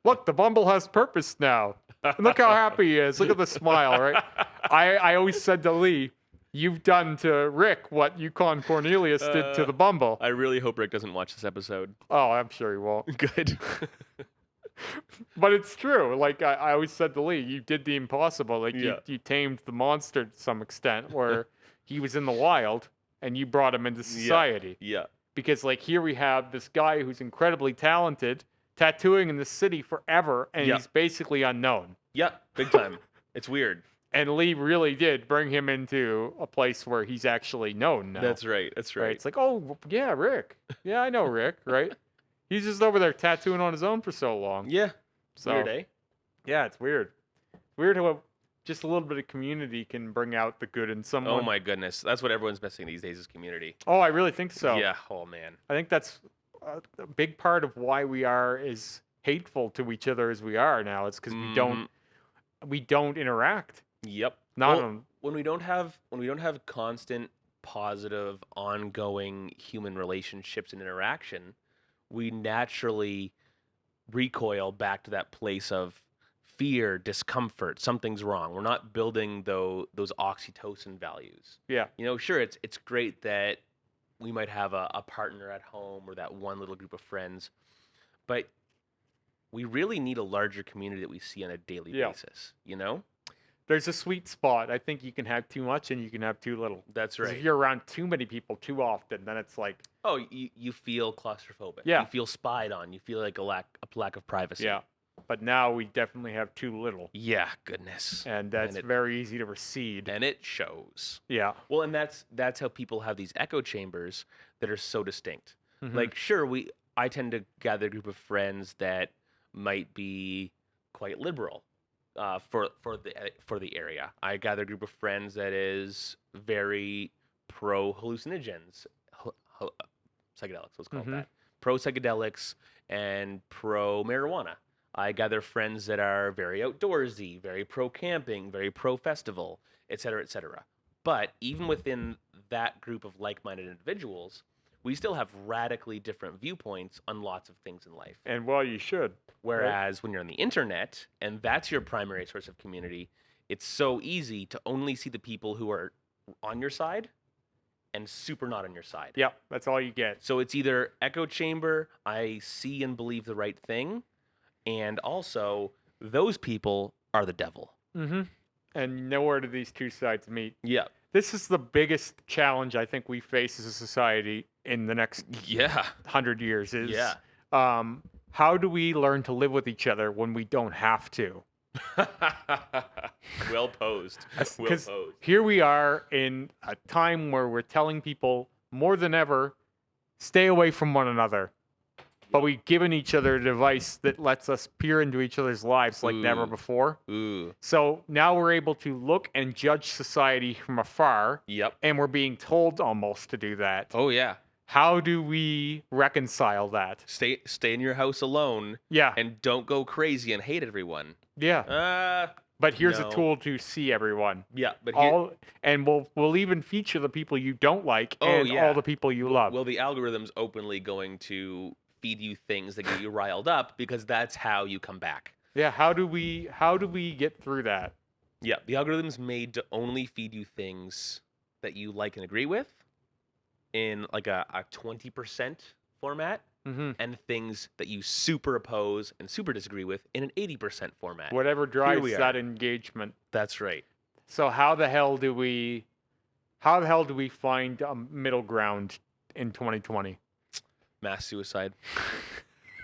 Look, the Bumble has purpose now. And look how happy he is. Look at the smile, right? I always said to Lee, you've done to Rick what Yukon Cornelius did to the Bumble. I really hope Rick doesn't watch this episode. Oh, I'm sure he won't. Good. But it's true. Like I always said to Lee, you did the impossible. Like Yeah. you tamed the monster to some extent, where he was in the wild, and you brought him into society. Yeah. Because like here we have this guy who's incredibly talented, tattooing in the city forever, and Yeah. he's basically unknown. Yeah. Big time. It's weird. And Lee really did bring him into a place where he's actually known now. That's right. That's right. It's like, oh yeah, Rick. Yeah, I know Rick, right? He's just over there tattooing on his own for so long. Yeah. So Weird, eh? yeah, it's weird. It's weird how just a little bit of community can bring out the good in someone. Oh my goodness. That's what everyone's missing these days is community. Oh, I really think so. Yeah. Oh man. I think that's a big part of why we are as hateful to each other as we are now. It's because we don't interact. Yep. Not Well, on, when we don't have constant positive ongoing human relationships and interaction, we naturally recoil back to that place of fear, discomfort, something's wrong. We're not building those oxytocin values. yeah, Sure, it's great that we might have a partner at home or that one little group of friends, but we really need a larger community that we see on a daily Yeah. basis, there's a sweet spot. I think you can have too much and you can have too little. That's 'Cause right. if you're around too many people too often, then it's like, Oh, you feel claustrophobic. Yeah. You feel spied on. You feel like a lack of privacy. yeah. But now we definitely have too little, Yeah, goodness. and that's it- very easy to recede. And it shows. Yeah. Well, and that's how people have these echo chambers that are so distinct. Mhm. Like, sure, I tend to gather a group of friends that might be quite liberal, for the area. I gather a group of friends that is very pro hallucinogens, psychedelics. Let's call it Mm-hmm. that. Pro psychedelics and pro marijuana. I gather friends that are very outdoorsy, very pro camping, very pro festival, et cetera, et cetera. But even within that group of like-minded individuals, we still have radically different viewpoints on lots of things in life. And well, you should. Right? Whereas when you're on the internet and that's your primary source of community, it's so easy to only see the people who are on your side and super not on your side. Yep, that's all you get. So it's either echo chamber, I see and believe the right thing, and also those people are the devil. Mm-hmm. And nowhere do these two sides meet. Yeah. This is the biggest challenge I think we face as a society in the next Yeah. 100 years is Yeah. how do we learn to live with each other when we don't have to? Well posed. Well Because posed. here we are in a time where we're telling people more than ever, stay away from one another. But we've given each other a device that lets us peer into each other's lives like never Ooh. before. Ooh. So now we're able to look and judge society from afar, Yep. and we're being told almost to do that. Oh yeah. How do we reconcile that? Stay in your house alone Yeah, and don't go crazy and hate everyone. yeah. But here's no. a tool to see everyone. Yeah, but here, And we'll even feature the people you don't like Oh, and yeah. all the people you love. well, the algorithm's openly going to feed you things that get you riled up because that's how you come back. Yeah, how do we get through that? Yeah, the algorithm's made to only feed you things that you like and agree with in like a 20% format, Mm-hmm. and things that you super oppose and super disagree with in an 80% format. Whatever drives we that are. engagement. That's right. So how the hell do we find a middle ground in 2020? Mass suicide.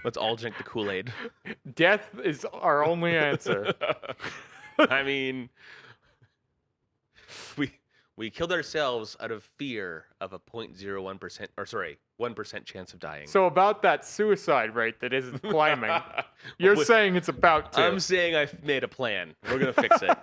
Let's all drink the Kool-Aid. Death is our only answer. I mean, we killed ourselves out of fear of a 0.01%, or sorry, 1% chance of dying. So about that suicide rate that isn't climbing, you're What- saying it's about to. I'm saying I've made a plan. We're gonna fix it.